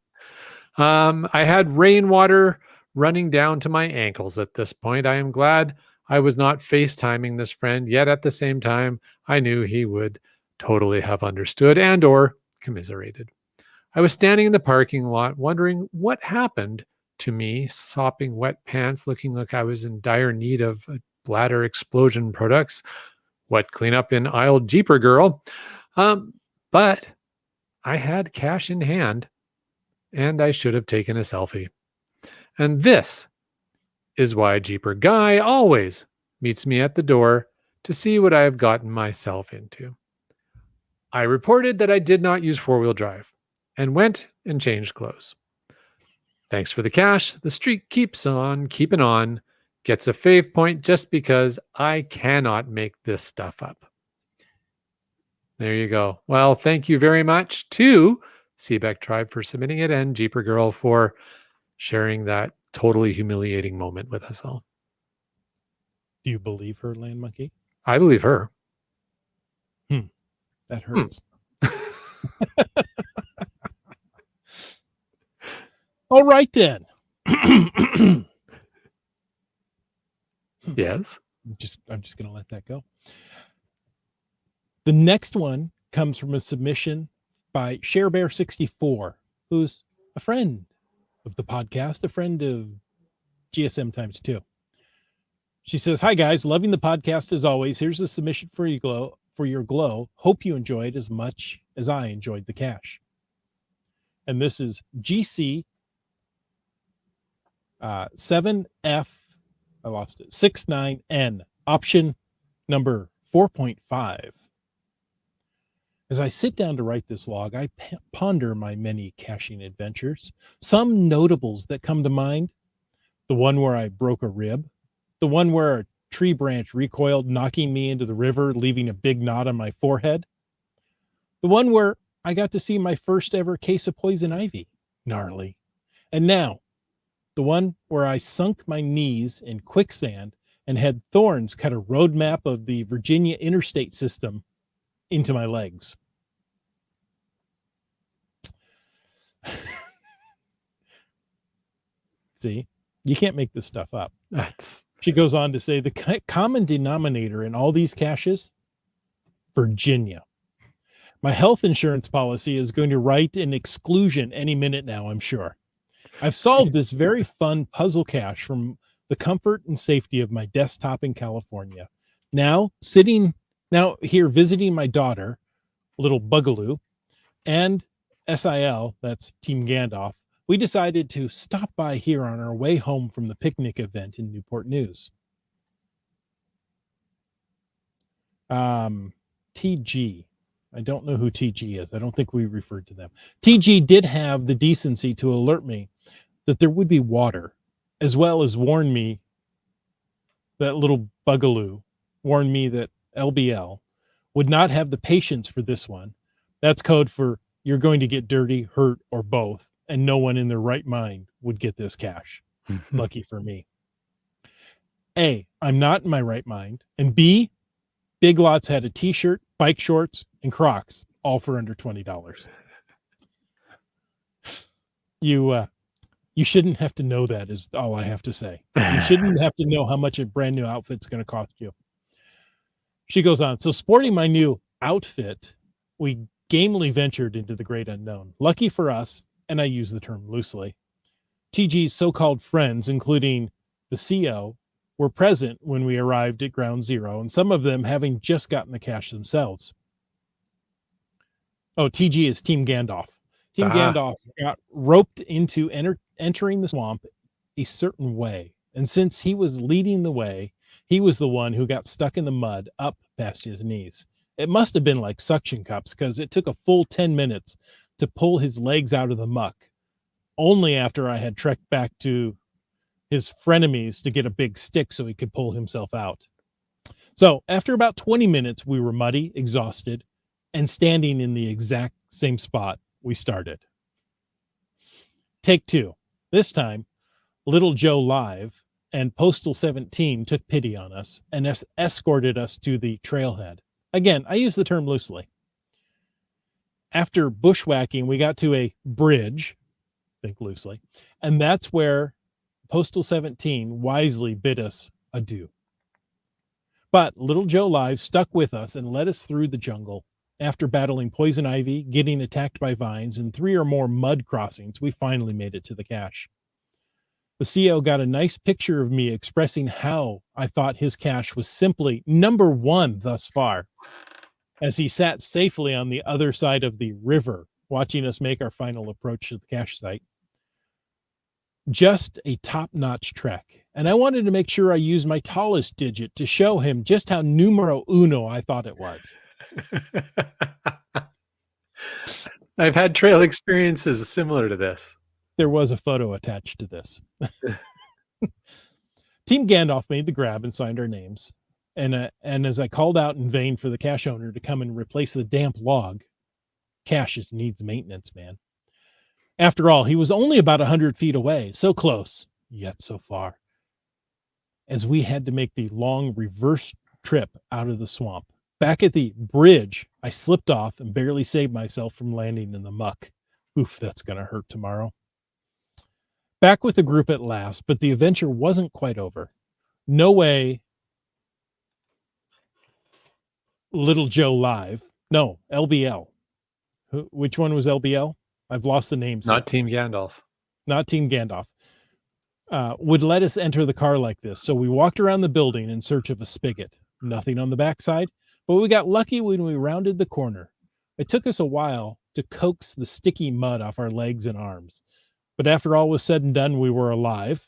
B: I had rainwater running down to my ankles at this point. I am glad I was not FaceTiming this friend, yet at the same time, I knew he would totally have understood and or commiserated. I was standing in the parking lot wondering what happened to me, sopping wet pants, looking like I was in dire need of bladder explosion products. Wet cleanup in aisle Jeeper girl. But I had cash in hand, and I should have taken a selfie. And this is why Jeeper Guy always meets me at the door to see what I have gotten myself into. I reported that I did not use four-wheel drive and went and changed clothes. Thanks for the cash. The streak keeps on keeping on. Gets a fave point just because I cannot make this stuff up. There you go. Well, thank you very much to Seebeck Tribe for submitting it and Jeeper Girl for sharing that totally humiliating moment with us all.
A: Do you believe her, Land Monkey?
B: I believe her.
A: That hurts. All right, then.
B: Yes.
A: I'm just going to let that go. The next one comes from a submission by ShareBear64, who's a friend of the podcast, a friend of GSM times 2. She says, "Hi guys, loving the podcast as always. Here's a submission for your glow. Hope you enjoyed as much as I enjoyed the cache." And this is GC 7F. I lost it. 69N, option number 4.5. As I sit down to write this log, I ponder my many caching adventures. Some notables that come to mind: the one where I broke a rib, the one where a tree branch recoiled, knocking me into the river, leaving a big knot on my forehead, the one where I got to see my first ever case of poison ivy, gnarly, and now the one where I sunk my knees in quicksand and had thorns cut a road map of the Virginia interstate system into my legs. See, you can't make this stuff up.
B: That's
A: She goes on to say the common denominator in all these caches: Virginia. My health insurance policy is going to write an exclusion any minute now, I'm sure. I've solved this very fun puzzle cache from the comfort and safety of my desktop in California. Now here visiting my daughter, little Bugaloo, and SIL, that's Team Gandalf, we decided to stop by here on our way home from the picnic event in Newport News. TG. I don't know who TG is. I don't think we referred to them. TG did have the decency to alert me that there would be water, as well as warn me, that little Bugaloo warned me that LBL would not have the patience for this one. That's code for you're going to get dirty, hurt, or both, and no one in their right mind would get this cache. Lucky for me. A, I'm not in my right mind. And B, Big Lots had a t-shirt, bike shorts, and Crocs, all for under $20. You shouldn't have to know that, is all I have to say. You shouldn't have to know how much a brand new outfit's going to cost you. She goes on, so sporting my new outfit, we gamely ventured into the great unknown. Lucky for us, and I use the term loosely, TG's so-called friends, including the CO, were present when we arrived at ground zero, and some of them having just gotten the cache themselves. Oh, TG is Team Gandalf. Team Gandalf got roped into entering the swamp a certain way. And since he was leading the way, he was the one who got stuck in the mud up past his knees. It must have been like suction cups, because it took a full 10 minutes to pull his legs out of the muck, only after I had trekked back to his frenemies to get a big stick so he could pull himself out. So after about 20 minutes, we were muddy, exhausted, and standing in the exact same spot we started. Take two. This time, Little Joe Live and Postal 17 took pity on us and escorted us to the trailhead. Again, I use the term loosely. After bushwhacking, we got to a bridge, think loosely, and that's where Postal 17 wisely bid us adieu. But Little Joe Live stuck with us and led us through the jungle. After battling poison ivy, getting attacked by vines, and 3 or more mud crossings, we finally made it to the cache. The CO got a nice picture of me expressing how I thought his cache was simply number 1 thus far, as he sat safely on the other side of the river, watching us make our final approach to the cache site. Just a top-notch trek, and I wanted to make sure I used my tallest digit to show him just how numero uno I thought it was.
B: I've had trail experiences similar to this.
A: There was a photo attached to this. Team Gandalf made the grab and signed our names. And as I called out in vain for the cache owner to come and replace the damp log, caches needs maintenance, man. After all, he was only about 100 feet away, so close, yet so far, as we had to make the long reverse trip out of the swamp. Back at the bridge, I slipped off and barely saved myself from landing in the muck. Oof, that's going to hurt tomorrow. Back with the group at last, but the adventure wasn't quite over. No way Little Joe Live. No, LBL. Which one was LBL? I've lost the names.
B: Not Team Gandalf.
A: Not Team Gandalf. Would let us enter the car like this. So we walked around the building in search of a spigot. Nothing on the backside, but we got lucky when we rounded the corner. It took us a while to coax the sticky mud off our legs and arms. But after all was said and done, we were alive,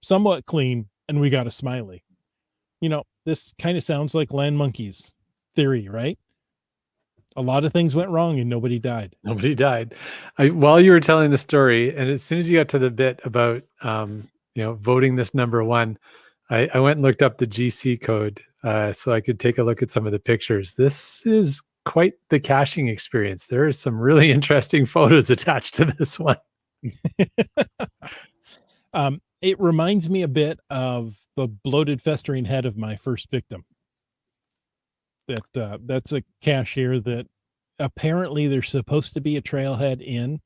A: somewhat clean, and we got a smiley. You know, this kind of sounds like land monkeys theory, right? A lot of things went wrong and nobody died.
B: Nobody died. While you were telling the story, and as soon as you got to the bit about voting this number one, I went and looked up the GC code so I could take a look at some of the pictures. This is quite the caching experience. There are some really interesting photos attached to this one.
A: It reminds me a bit of the bloated, festering head of my first victim. That's a cache here that apparently there's supposed to be a trailhead in.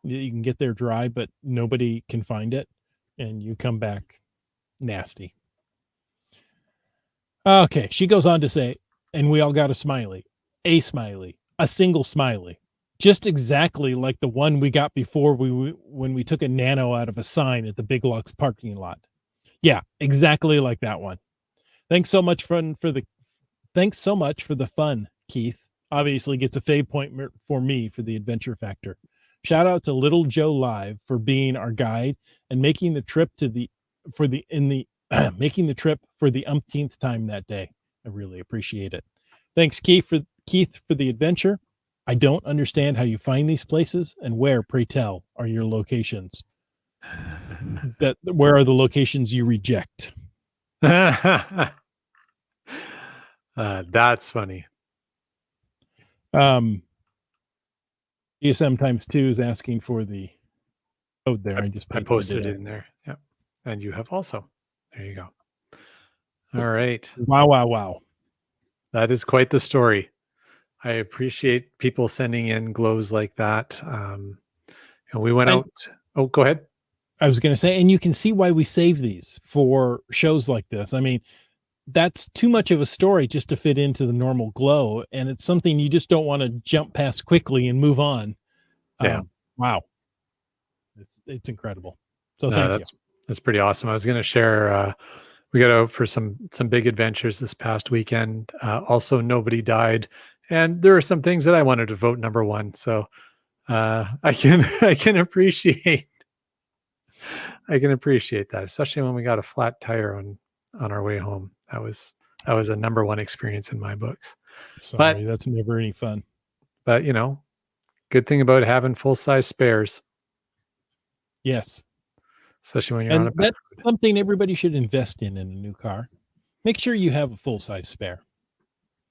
A: You can get there dry, but nobody can find it, and you come back nasty. Okay, she goes on to say, and we all got a smiley, a single smiley, just exactly like the one we got before when we took a nano out of a sign at the Big Lots parking lot. Yeah, exactly like that one. Thanks so much for the fun, Keith. Obviously gets a fave point for me for the adventure factor. Shout out to Little Joe Live for being our guide and making the trip making the trip for the umpteenth time that day. I really appreciate it. Thanks, Keith, for the adventure. I don't understand how you find these places, and where, pray tell, are your locations? Where are the locations you reject?
B: That's funny.
A: ESM times 2 is asking for the code there.
B: I posted it in there. Yeah. And you have also. There you go. All right.
A: Wow.
B: That is quite the story. I appreciate people sending in glows like that. And we went out. Oh, go ahead.
A: I was going to say, and you can see why we save these for shows like this. I mean, that's too much of a story just to fit into the normal glow, and it's something you just don't want to jump past quickly and move on.
B: Yeah.
A: Wow. It's incredible. So thank you.
B: That's pretty awesome. I was going to share, we got out for some big adventures this past weekend. Also, nobody died. And there are some things that I wanted to vote number one. So I can appreciate that, especially when we got a flat tire on our way home. That was a number one experience in my books.
A: Sorry, that's never any fun.
B: But good thing about having full-size spares.
A: Yes.
B: Especially when you're on a
A: that's something everybody should invest in a new car. Make sure you have a full-size spare.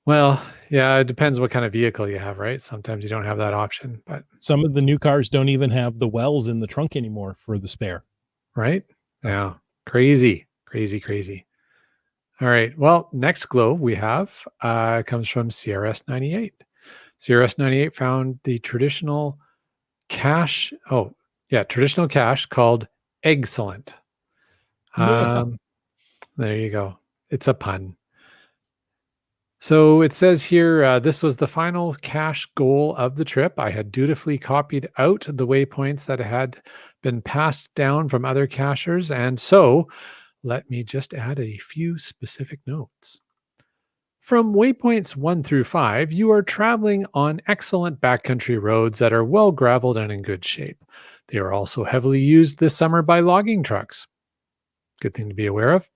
B: Well, yeah, it depends what kind of vehicle you have, right? Sometimes you don't have that option, but
A: some of the new cars don't even have the wells in the trunk anymore for the spare.
B: Right? Yeah. Crazy. All right. Well, next glow we have comes from CRS98. CRS98 found the traditional cache. Oh, yeah, traditional cache called Excellent. There you go. It's a pun. So it says here, this was the final cache goal of the trip. I had dutifully copied out the waypoints that had been passed down from other cachers. And so let me just add a few specific notes. From waypoints 1 through 5, you are traveling on excellent backcountry roads that are well graveled and in good shape. They are also heavily used this summer by logging trucks. Good thing to be aware of.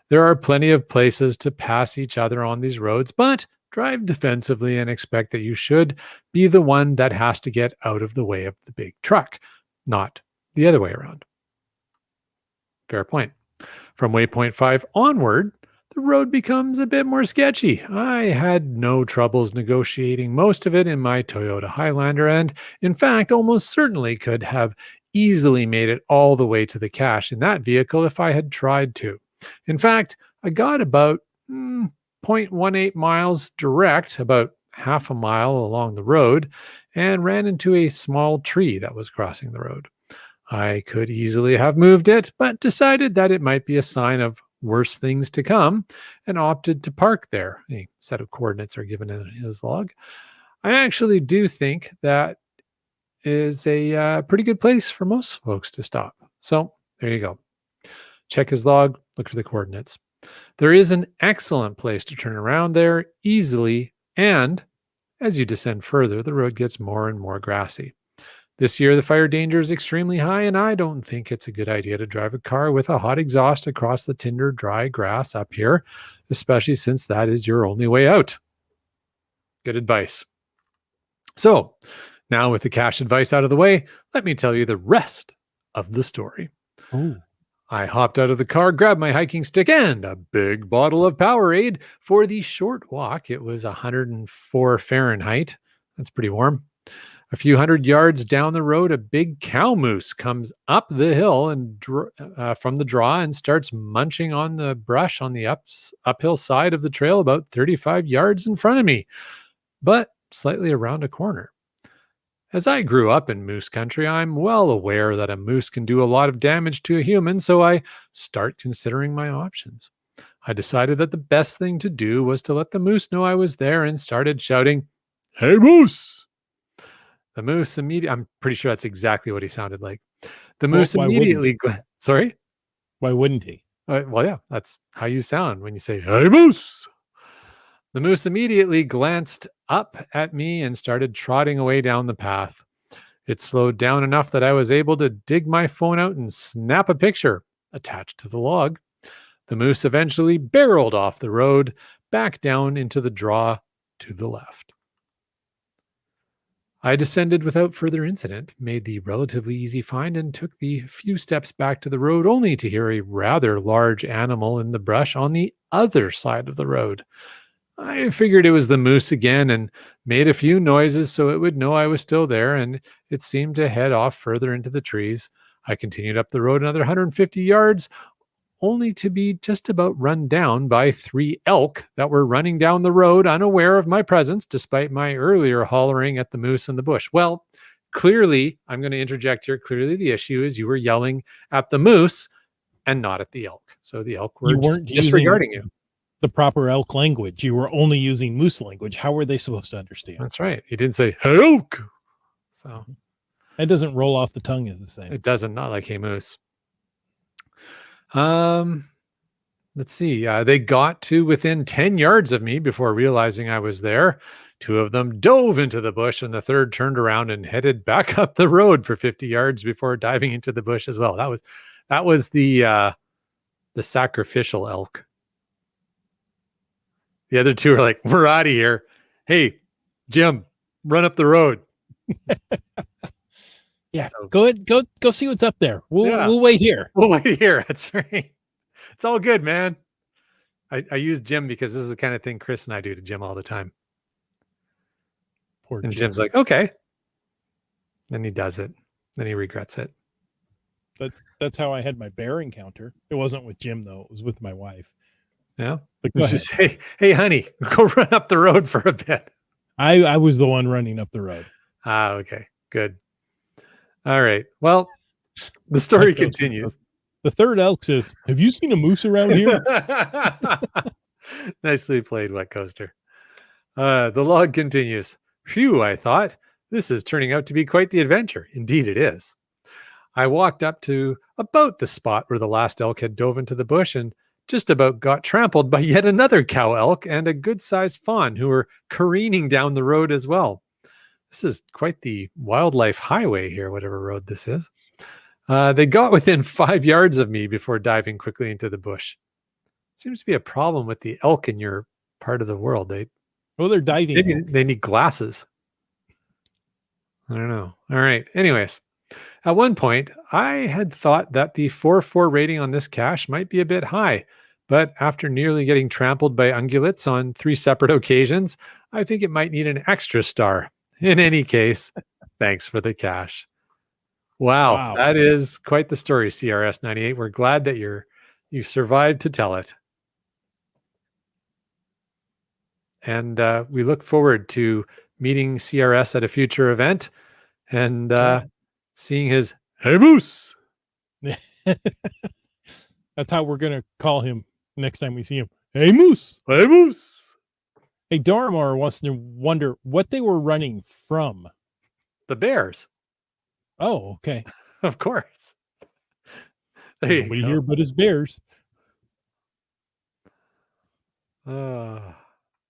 B: There are plenty of places to pass each other on these roads, but drive defensively and expect that you should be the one that has to get out of the way of the big truck, not the other way around. Fair point. From waypoint 5 onward, the road becomes a bit more sketchy. I had no troubles negotiating most of it in my Toyota Highlander, and in fact, almost certainly could have easily made it all the way to the cache in that vehicle if I had tried to. In fact, I got about 0.18 miles direct, about half a mile along the road, and ran into a small tree that was crossing the road. I could easily have moved it, but decided that it might be a sign of worse things to come and opted to park there. A set of coordinates are given in his log. I actually do think that is a pretty good place for most folks to stop. So there you go. Check his log, look for the coordinates. There is an excellent place to turn around there easily, and as you descend further, the road gets more and more grassy. This year, the fire danger is extremely high, and I don't think it's a good idea to drive a car with a hot exhaust across the tinder dry grass up here, especially since that is your only way out. Good advice. So now with the cache advice out of the way, let me tell you the rest of the story.
A: Oh,
B: I hopped out of the car, grabbed my hiking stick and a big bottle of Powerade for the short walk. It was 104 Fahrenheit. That's pretty warm. A few hundred yards down the road, a big cow moose comes up the hill and from the draw and starts munching on the brush on the uphill side of the trail about 35 yards in front of me, but slightly around a corner. As I grew up in moose country, I'm well aware that a moose can do a lot of damage to a human, so I start considering my options. I decided that the best thing to do was to let the moose know I was there and started shouting, "Hey, moose!" The moose immediately, I'm pretty sure that's exactly what he sounded like. The
A: well,
B: moose
A: why wouldn't
B: immediately, sorry?
A: why wouldn't he?
B: Well, yeah, that's how you sound when you say, "Hey, moose." The moose immediately glanced up at me and started trotting away down the path. It slowed down enough that I was able to dig my phone out and snap a picture attached to the log. The moose eventually barreled off the road, back down into the draw to the left. I descended without further incident, made the relatively easy find, and took the few steps back to the road only to hear a rather large animal in the brush on the other side of the road. I figured it was the moose again and made a few noises so it would know I was still there, and it seemed to head off further into the trees. I continued up the road another 150 yards, only to be just about run down by 3 elk that were running down the road, unaware of my presence, despite my earlier hollering at the moose in the bush. Well, clearly, I'm going to interject here. Clearly, the issue is you were yelling at the moose and not at the elk. So the elk were
A: You
B: just
A: weren't using
B: disregarding you.
A: the proper elk language. You were only using moose language. How were they supposed to understand?
B: That's right. He didn't say, "Hey, elk." So
A: That doesn't roll off the tongue as the same.
B: it doesn't, not like "Hey, moose." Um, let's see. They got to within 10 yards of me before realizing I was there. 2 of them dove into the bush, and the third turned around and headed back up the road for 50 yards before diving into the bush as well. That was the sacrificial elk. The other 2 are like, "We're out of here. Hey, Jim, run up the road."
A: Yeah,
B: So,
A: go ahead, go see what's up there.
B: yeah,
A: We'll wait here.
B: we'll wait here. That's right. It's all good, man. I use Jim because this is the kind of thing Chris and I do to Jim all the time.
A: Poor
B: And
A: Jim.
B: Jim's like, "Okay." Then he does it. Then he regrets it.
A: But that's how I had my bear encounter. It wasn't with Jim though; it was with my wife.
B: Yeah.
A: But go
B: It's
A: ahead.
B: just, hey, honey, go run up the road for a bit.
A: I was the one running up the road.
B: Okay. Good. All right. Well, the story
A: Like
B: continues.
A: the third elk says, "Have you seen a moose around here?"
B: Nicely played, Wet Coaster. The log continues. Phew, I thought. This is turning out to be quite the adventure. Indeed, it is. I walked up to about the spot where the last elk had dove into the bush and just about got trampled by yet another cow elk and a good-sized fawn who were careening down the road as well. This is quite the wildlife highway here, whatever road this is. They got within 5 yards of me before diving quickly into the bush. Seems to be a problem with the elk in your part of the world.
A: They're diving
B: Maybe
A: elk.
B: they need glasses. I don't know. All right. Anyways, at one point, I had thought that the 4.4 rating on this cache might be a bit high, but after nearly getting trampled by ungulates on 3 separate occasions, I think it might need an extra star. In any case, thanks for the cache. Wow,
A: Wow.
B: that is quite the story, CRS 98. We're glad that you survived to tell it. And we look forward to meeting CRS at a future event and seeing his "Hey Moose."
A: That's how we're gonna call him next time we see him. Hey Moose.
B: Hey Moose.
A: Hey, Dormar wants to wonder what they were running from.
B: The Bears,
A: Oh, okay.
B: of course. There you
A: Nobody
B: go.
A: here but his bears.
B: Uh,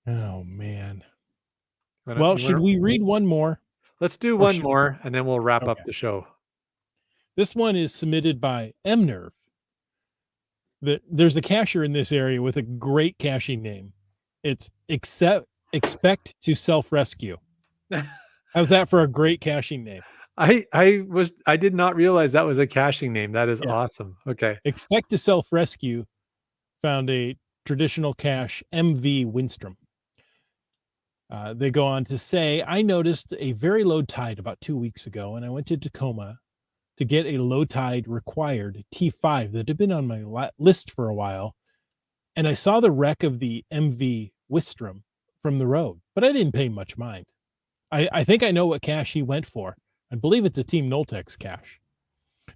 A: Oh man.
B: you
A: Well,
B: wanna-
A: should we read one more?
B: Let's do
A: Or
B: one
A: should-
B: more and then we'll wrap up
A: Okay.
B: the show.
A: This one is submitted by MNerve. There's a cacher in this area with a great caching name. It's expect to self-rescue. How's that for a great caching name?
B: I did not realize that was a caching name. That is
A: Yeah.
B: awesome. Okay.
A: Expect to Self-Rescue found a traditional cache, MV Winstrom. They go on to say, I noticed a very low tide about 2 weeks ago, and I went to Tacoma to get a low tide required T5 that had been on my list for a while. And I saw the wreck of the MV Wistrom from the road, but I didn't pay much mind. I think I know what cache he went for. I believe it's a Team Noltex cache.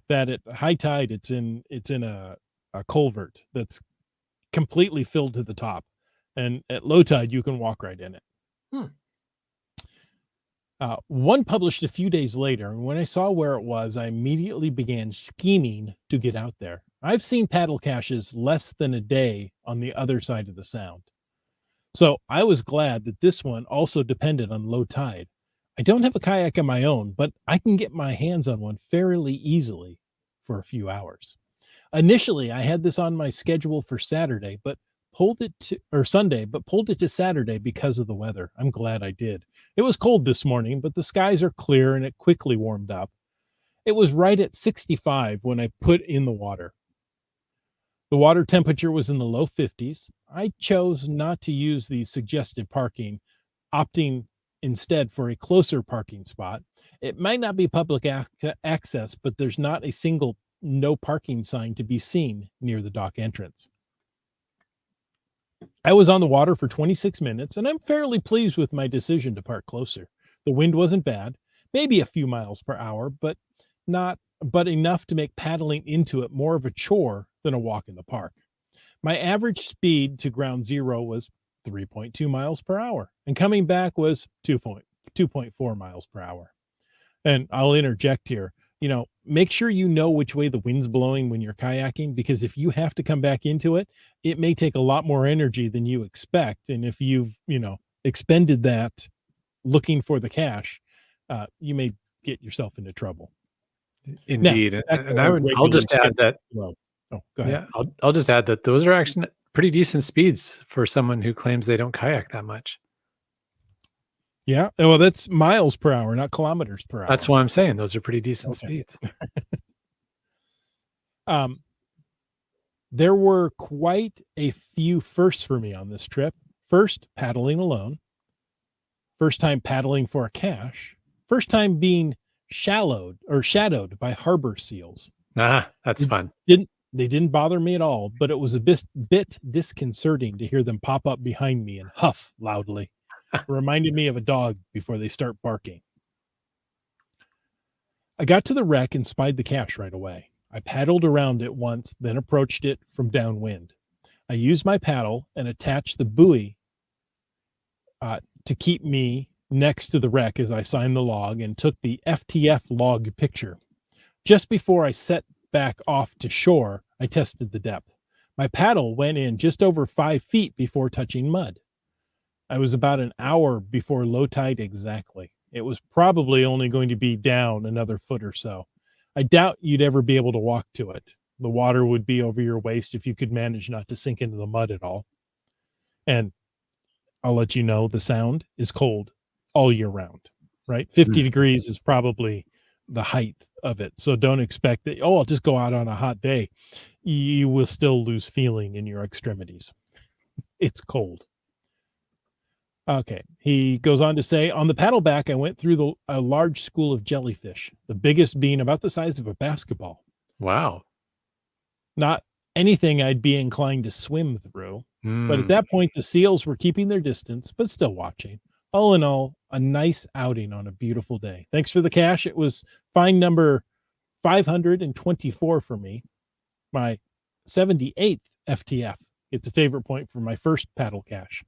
A: That at high tide, it's in a culvert that's completely filled to the top, and at low tide you can walk right in it.
B: Hmm.
A: One published a few days later, and when I saw where it was, I immediately began scheming to get out there. I've seen paddle caches less than a day on the other side of the sound. So I was glad that this one also depended on low tide. I don't have a kayak of my own, but I can get my hands on one fairly easily for a few hours. Initially, I had this on my schedule for Saturday, but pulled it to or Sunday, but pulled it to Saturday because of the weather. I'm glad I did. It was cold this morning, but the skies are clear and it quickly warmed up. It was right at 65 when I put in the water. The water temperature was in the low 50s. I chose not to use the suggested parking, opting instead for a closer parking spot. It might not be public access, but there's not a single no parking sign to be seen near the dock entrance. I was on the water for 26 minutes, and I'm fairly pleased with my decision to park closer. The wind wasn't bad, maybe a few miles per hour, but enough to make paddling into it more of a chore than a walk in the park. My average speed to ground zero was 3.2 miles per hour, and coming back was 2.4 miles per hour. And I'll interject here, make sure you know which way the wind's blowing when you're kayaking, because if you have to come back into it, it may take a lot more energy than you expect. And if you've, expended that looking for the cache, you may get yourself into trouble. Now,
B: Indeed.
A: back to
B: And
A: our
B: I'll
A: regularly
B: just add
A: scheduled
B: that,
A: flow. Oh, go ahead.
B: yeah, I'll just add that those are actually pretty decent speeds for someone who claims they don't kayak that much.
A: Yeah. Well, that's miles per hour, not kilometers per hour.
B: That's why I'm saying those are pretty decent
A: Okay.
B: speeds.
A: Um, there were quite a few firsts for me on this trip. First, paddling alone. First time paddling for a cache. First time being shadowed by harbor seals.
B: That's
A: They
B: fun.
A: didn't bother me at all, but it was a bit disconcerting to hear them pop up behind me and huff loudly. It reminded me of a dog before they start barking. I got to the wreck and spied the cache right away. I paddled around it once, then approached it from downwind. I used my paddle and attached the buoy to keep me next to the wreck as I signed the log and took the FTF log picture. Just before I set back off to shore, I tested the depth. My paddle went in just over 5 feet before touching mud. I was about an hour before low tide exactly. It was probably only going to be down another foot or so. I doubt you'd ever be able to walk to it. The water would be over your waist if you could manage not to sink into the mud at all. And I'll let you know the sound is cold all year round, right? 50 degrees is probably the height of it. So don't expect that, I'll just go out on a hot day. You will still lose feeling in your extremities. It's cold. Okay. He goes on to say, on the paddle back, I went through a large school of jellyfish, the biggest being about the size of a basketball.
B: Wow.
A: Not anything I'd be inclined to swim through. But at that point, the seals were keeping their distance, but still watching. All in all, a nice outing on a beautiful day. Thanks for the cache. It was find number 524 for me. My 78th FTF. It's a favorite point for my first paddle cache.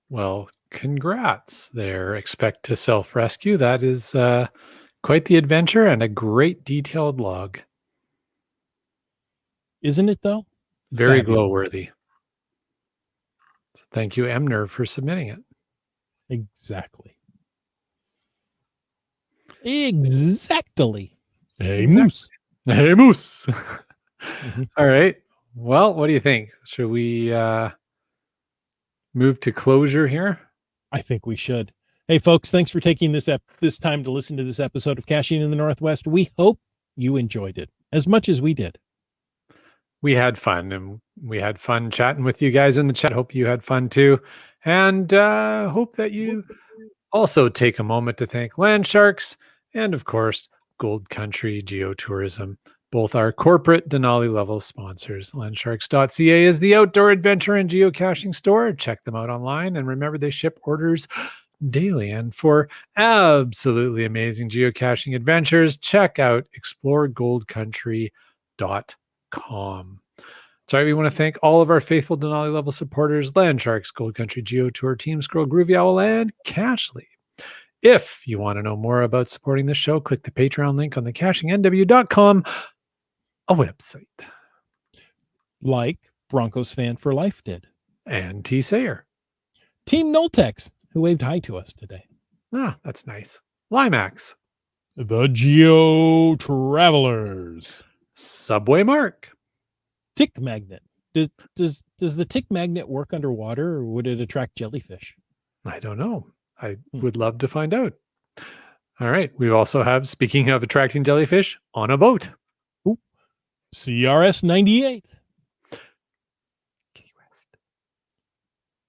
B: Well, congrats there. Expect to self-rescue. That is quite the adventure and a great detailed log.
A: Isn't it, though?
B: Very
A: Fabulous.
B: glow-worthy. So thank you, Emner, for submitting it.
A: Exactly. Exactly. Hey,
B: Exactly.
A: Moose.
B: Hey, Moose. All right. Well, what do you think? Should we move to closure here?
A: I think we should. Hey, folks, thanks for taking this time to listen to this episode of Caching in the Northwest. We hope you enjoyed it as much as we did.
B: We had fun, and we had fun chatting with you guys in the chat. Hope you had fun too. And hope that you also take a moment to thank Land Sharks and, of course, Gold Country Geotourism, both our corporate Denali level sponsors. Landsharks.ca is the outdoor adventure and geocaching store. Check them out online. And remember, they ship orders daily. And for absolutely amazing geocaching adventures, check out exploregoldcountry.com. Sorry, we want to thank all of our faithful Denali level supporters, Land Sharks, Gold Country Geo Tour, Team Scroll, Groovy Owl, and Cashly. If you want to know more about supporting the show, click the Patreon link on the CachingNW.com, a website.
A: Like Broncos Fan for Life did.
B: And T. Sayer.
A: Team Noltex, who waved hi to us today.
B: Ah, that's nice. Limax.
A: The Geo Travelers.
B: Subway Mark.
A: Tick Magnet. Does the tick magnet work underwater, or would it attract jellyfish?
B: I don't know. I would love to find out. All right. We also have, speaking of attracting jellyfish, On a Boat.
A: Ooh. CRS 98.
B: Key West.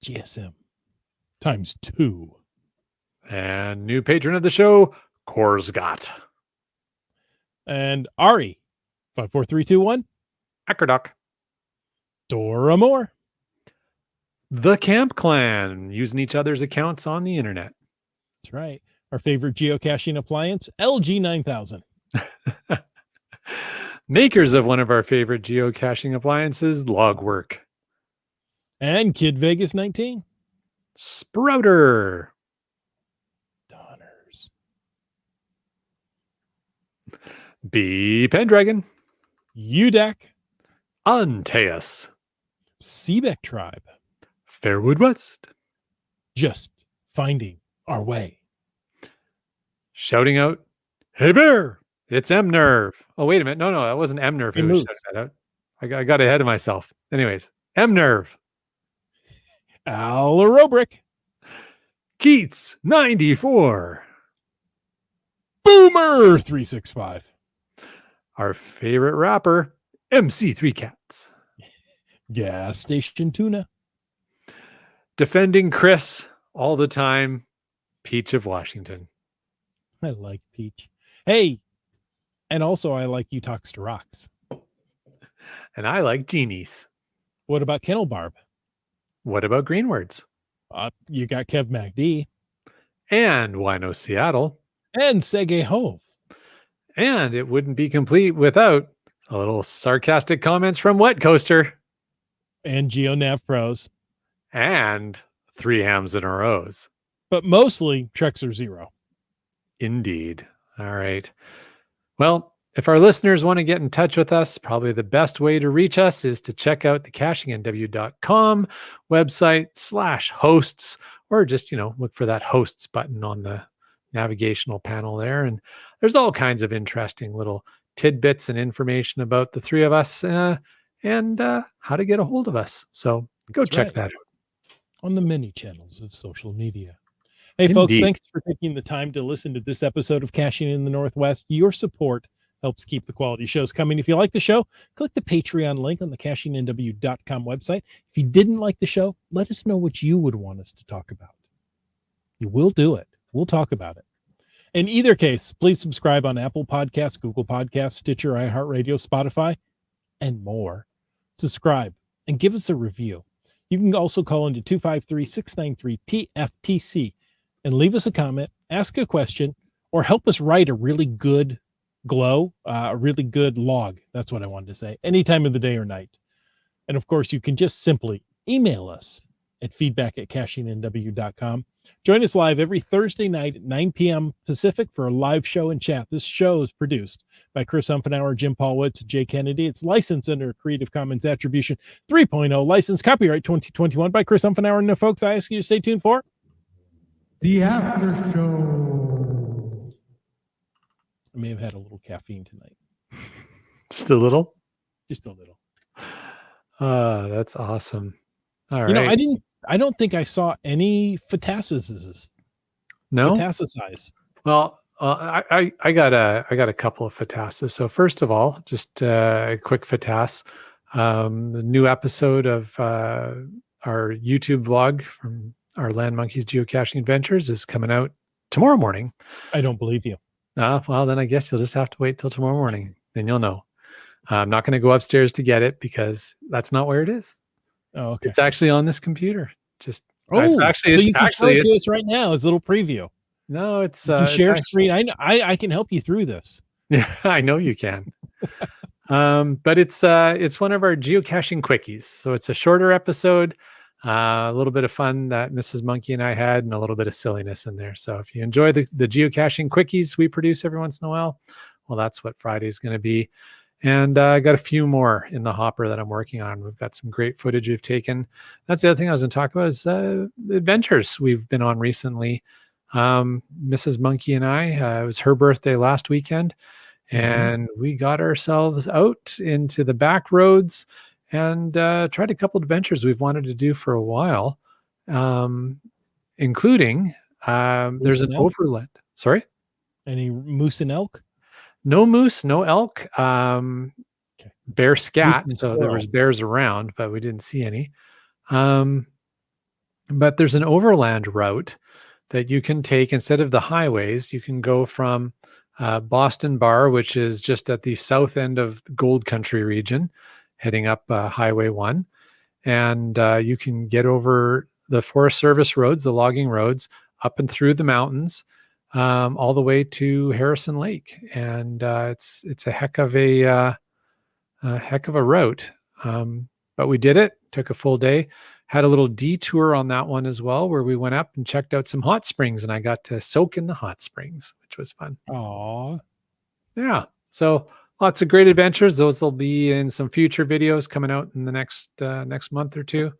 A: GSM times 2.
B: And new patron of the show, Korsgott.
A: And Ari 54321.
B: Acrodoc.
A: Dora Moore.
B: The Camp Clan, using each other's accounts on the internet.
A: That's right. Our favorite geocaching appliance, LG 9000.
B: Makers of one of our favorite geocaching appliances, Logwork.
A: And Kid Vegas 19.
B: Sprouter.
A: Donners.
B: B. Pendragon.
A: UDAC.
B: Antaeus.
A: Seebeck Tribe.
B: Fairwood West.
A: Just finding our way.
B: Shouting out, "Hey Bear, it's M Nerve." Oh, wait a minute. No, that wasn't M Nerve who was shouting that out. I got ahead of myself. Anyways, M Nerve.
A: Al Robrick.
B: Keats 94.
A: Boomer 365.
B: Our favorite rapper, MC3 Cats.
A: Gas Station Tuna.
B: Defending Chris all the time, Peach of Washington.
A: I like Peach. Hey, and also I like You Talks to Rocks.
B: And I like genies.
A: What about Kennel Barb?
B: What about Greenwords?
A: You got Kev MacD.
B: And Wino Seattle.
A: And Sege Hove.
B: And it wouldn't be complete without a little sarcastic comments from Wet Coaster.
A: And GeoNav Pros.
B: And 3 hams in a rows.
A: But mostly Treks are Zero.
B: Indeed. All right. Well, if our listeners want to get in touch with us, probably the best way to reach us is to check out the CachingNW.com website /hosts, or just, look for that hosts button on the navigational panel there. And there's all kinds of interesting little tidbits and information about the three of us and how to get a hold of us. So go check that out.
A: On the many channels of social media. Hey,
B: Indeed.
A: folks, thanks for taking the time to listen to this episode of Caching in the Northwest. Your support helps keep the quality shows coming. If you like the show, click the Patreon link on the CachingNW.com website. If you didn't like the show, let us know what you would want us to talk about. You will do it. We'll talk about it. In either case, please subscribe on Apple Podcasts, Google Podcasts, Stitcher, iHeartRadio, Spotify, and more. Subscribe and give us a review. You can also call into 253-693-TFTC and leave us a comment, ask a question, or help us write a really good a really good log. That's what I wanted to say. Any time of the day or night. And of course, you can just simply email us at feedback@cachingnw.com. Join us live every Thursday night at 9 p.m. Pacific for a live show and chat. This show is produced by Chris Umfenauer, Jim Paulwitz, Jay Kennedy. It's licensed under Creative Commons Attribution 3.0 license, copyright 2021 by Chris Umfenauer. And folks, I ask you to stay tuned for
C: the after show.
A: I may have had a little caffeine tonight.
B: Just a little?
A: Just a little.
B: That's awesome. All right.
A: I don't think I saw any Fatasis.
B: No.
A: Metastasize.
B: Well, I got a couple of fatasses. So first of all, just a quick fatas. The new episode of our YouTube vlog from our Land Monkeys Geocaching Adventures is coming out tomorrow morning.
A: I don't believe you.
B: Well, then I guess you'll just have to wait till tomorrow morning. Then you'll know. I'm not going to go upstairs to get it because that's not where it is.
A: Oh, okay.
B: It's actually on this computer. Just
A: so you can show it to us right now as a little preview.
B: No, it's
A: you can share
B: actually,
A: screen. I can help you through this.
B: Yeah, I know you can. But it's one of our geocaching quickies. So it's a shorter episode, a little bit of fun that Mrs. Monkey and I had, and a little bit of silliness in there. So if you enjoy the geocaching quickies we produce every once in a while, well, that's what Friday is going to be. And I got a few more in the hopper that I'm working on. We've got some great footage we've taken. That's the other thing I was going to talk about is adventures we've been on recently. Mrs. Monkey and I, it was her birthday last weekend, and we got ourselves out into the back roads and tried a couple of adventures we've wanted to do for a while, including there's an overland. Sorry?
A: Any moose and elk?
B: No moose, no elk, bear scat. So there was bears around, but we didn't see any. But there's an overland route that you can take instead of the highways. You can go from Boston Bar, which is just at the south end of the Gold Country region, heading up Highway 1. And you can get over the Forest Service roads, the logging roads, up and through the mountains, all the way to Harrison Lake. And it's a heck of a route. But we did it, took a full day. Had a little detour on that one as well, where we went up and checked out some hot springs, and I got to soak in the hot springs, which was fun.
A: Aww.
B: Yeah. So lots of great adventures. Those will be in some future videos coming out in the next month or two,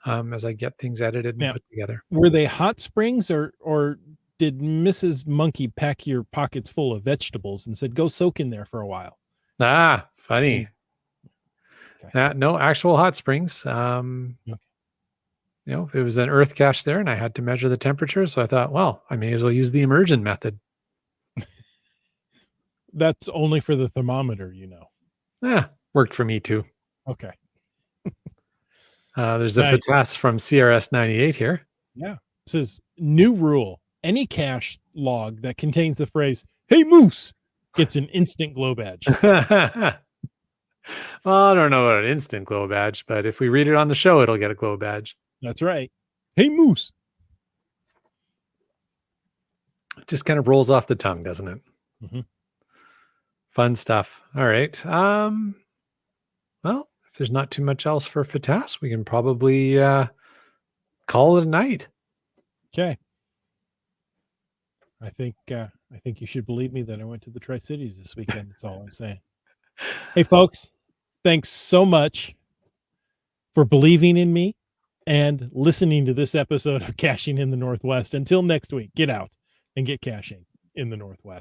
B: as I get things edited and put together.
A: Were they hot springs, or did Mrs. Monkey pack your pockets full of vegetables and said, go soak in there for a while?
B: Funny. Okay. No actual hot springs. It was an earth cache there, and I had to measure the temperature. So I thought, well, I may as well use the immersion method.
A: That's only for the thermometer,
B: Worked for me too.
A: Okay.
B: There's a fatas from CRS 98 here.
A: Yeah. It says, new rule. Any cache log that contains the phrase, "Hey Moose," gets an instant glow badge.
B: Well, I don't know about an instant glow badge, but if we read it on the show, it'll get a glow badge.
A: That's right. Hey Moose.
B: It just kind of rolls off the tongue, doesn't it?
A: Mm-hmm.
B: Fun stuff. All right. Well, if there's not too much else for fatas, we can probably call it a night.
A: Okay. I think you should believe me that I went to the Tri-Cities this weekend. That's all I'm saying. Hey, folks, thanks so much for believing in me and listening to this episode of Caching in the Northwest. Until next week, get out and get caching in the Northwest.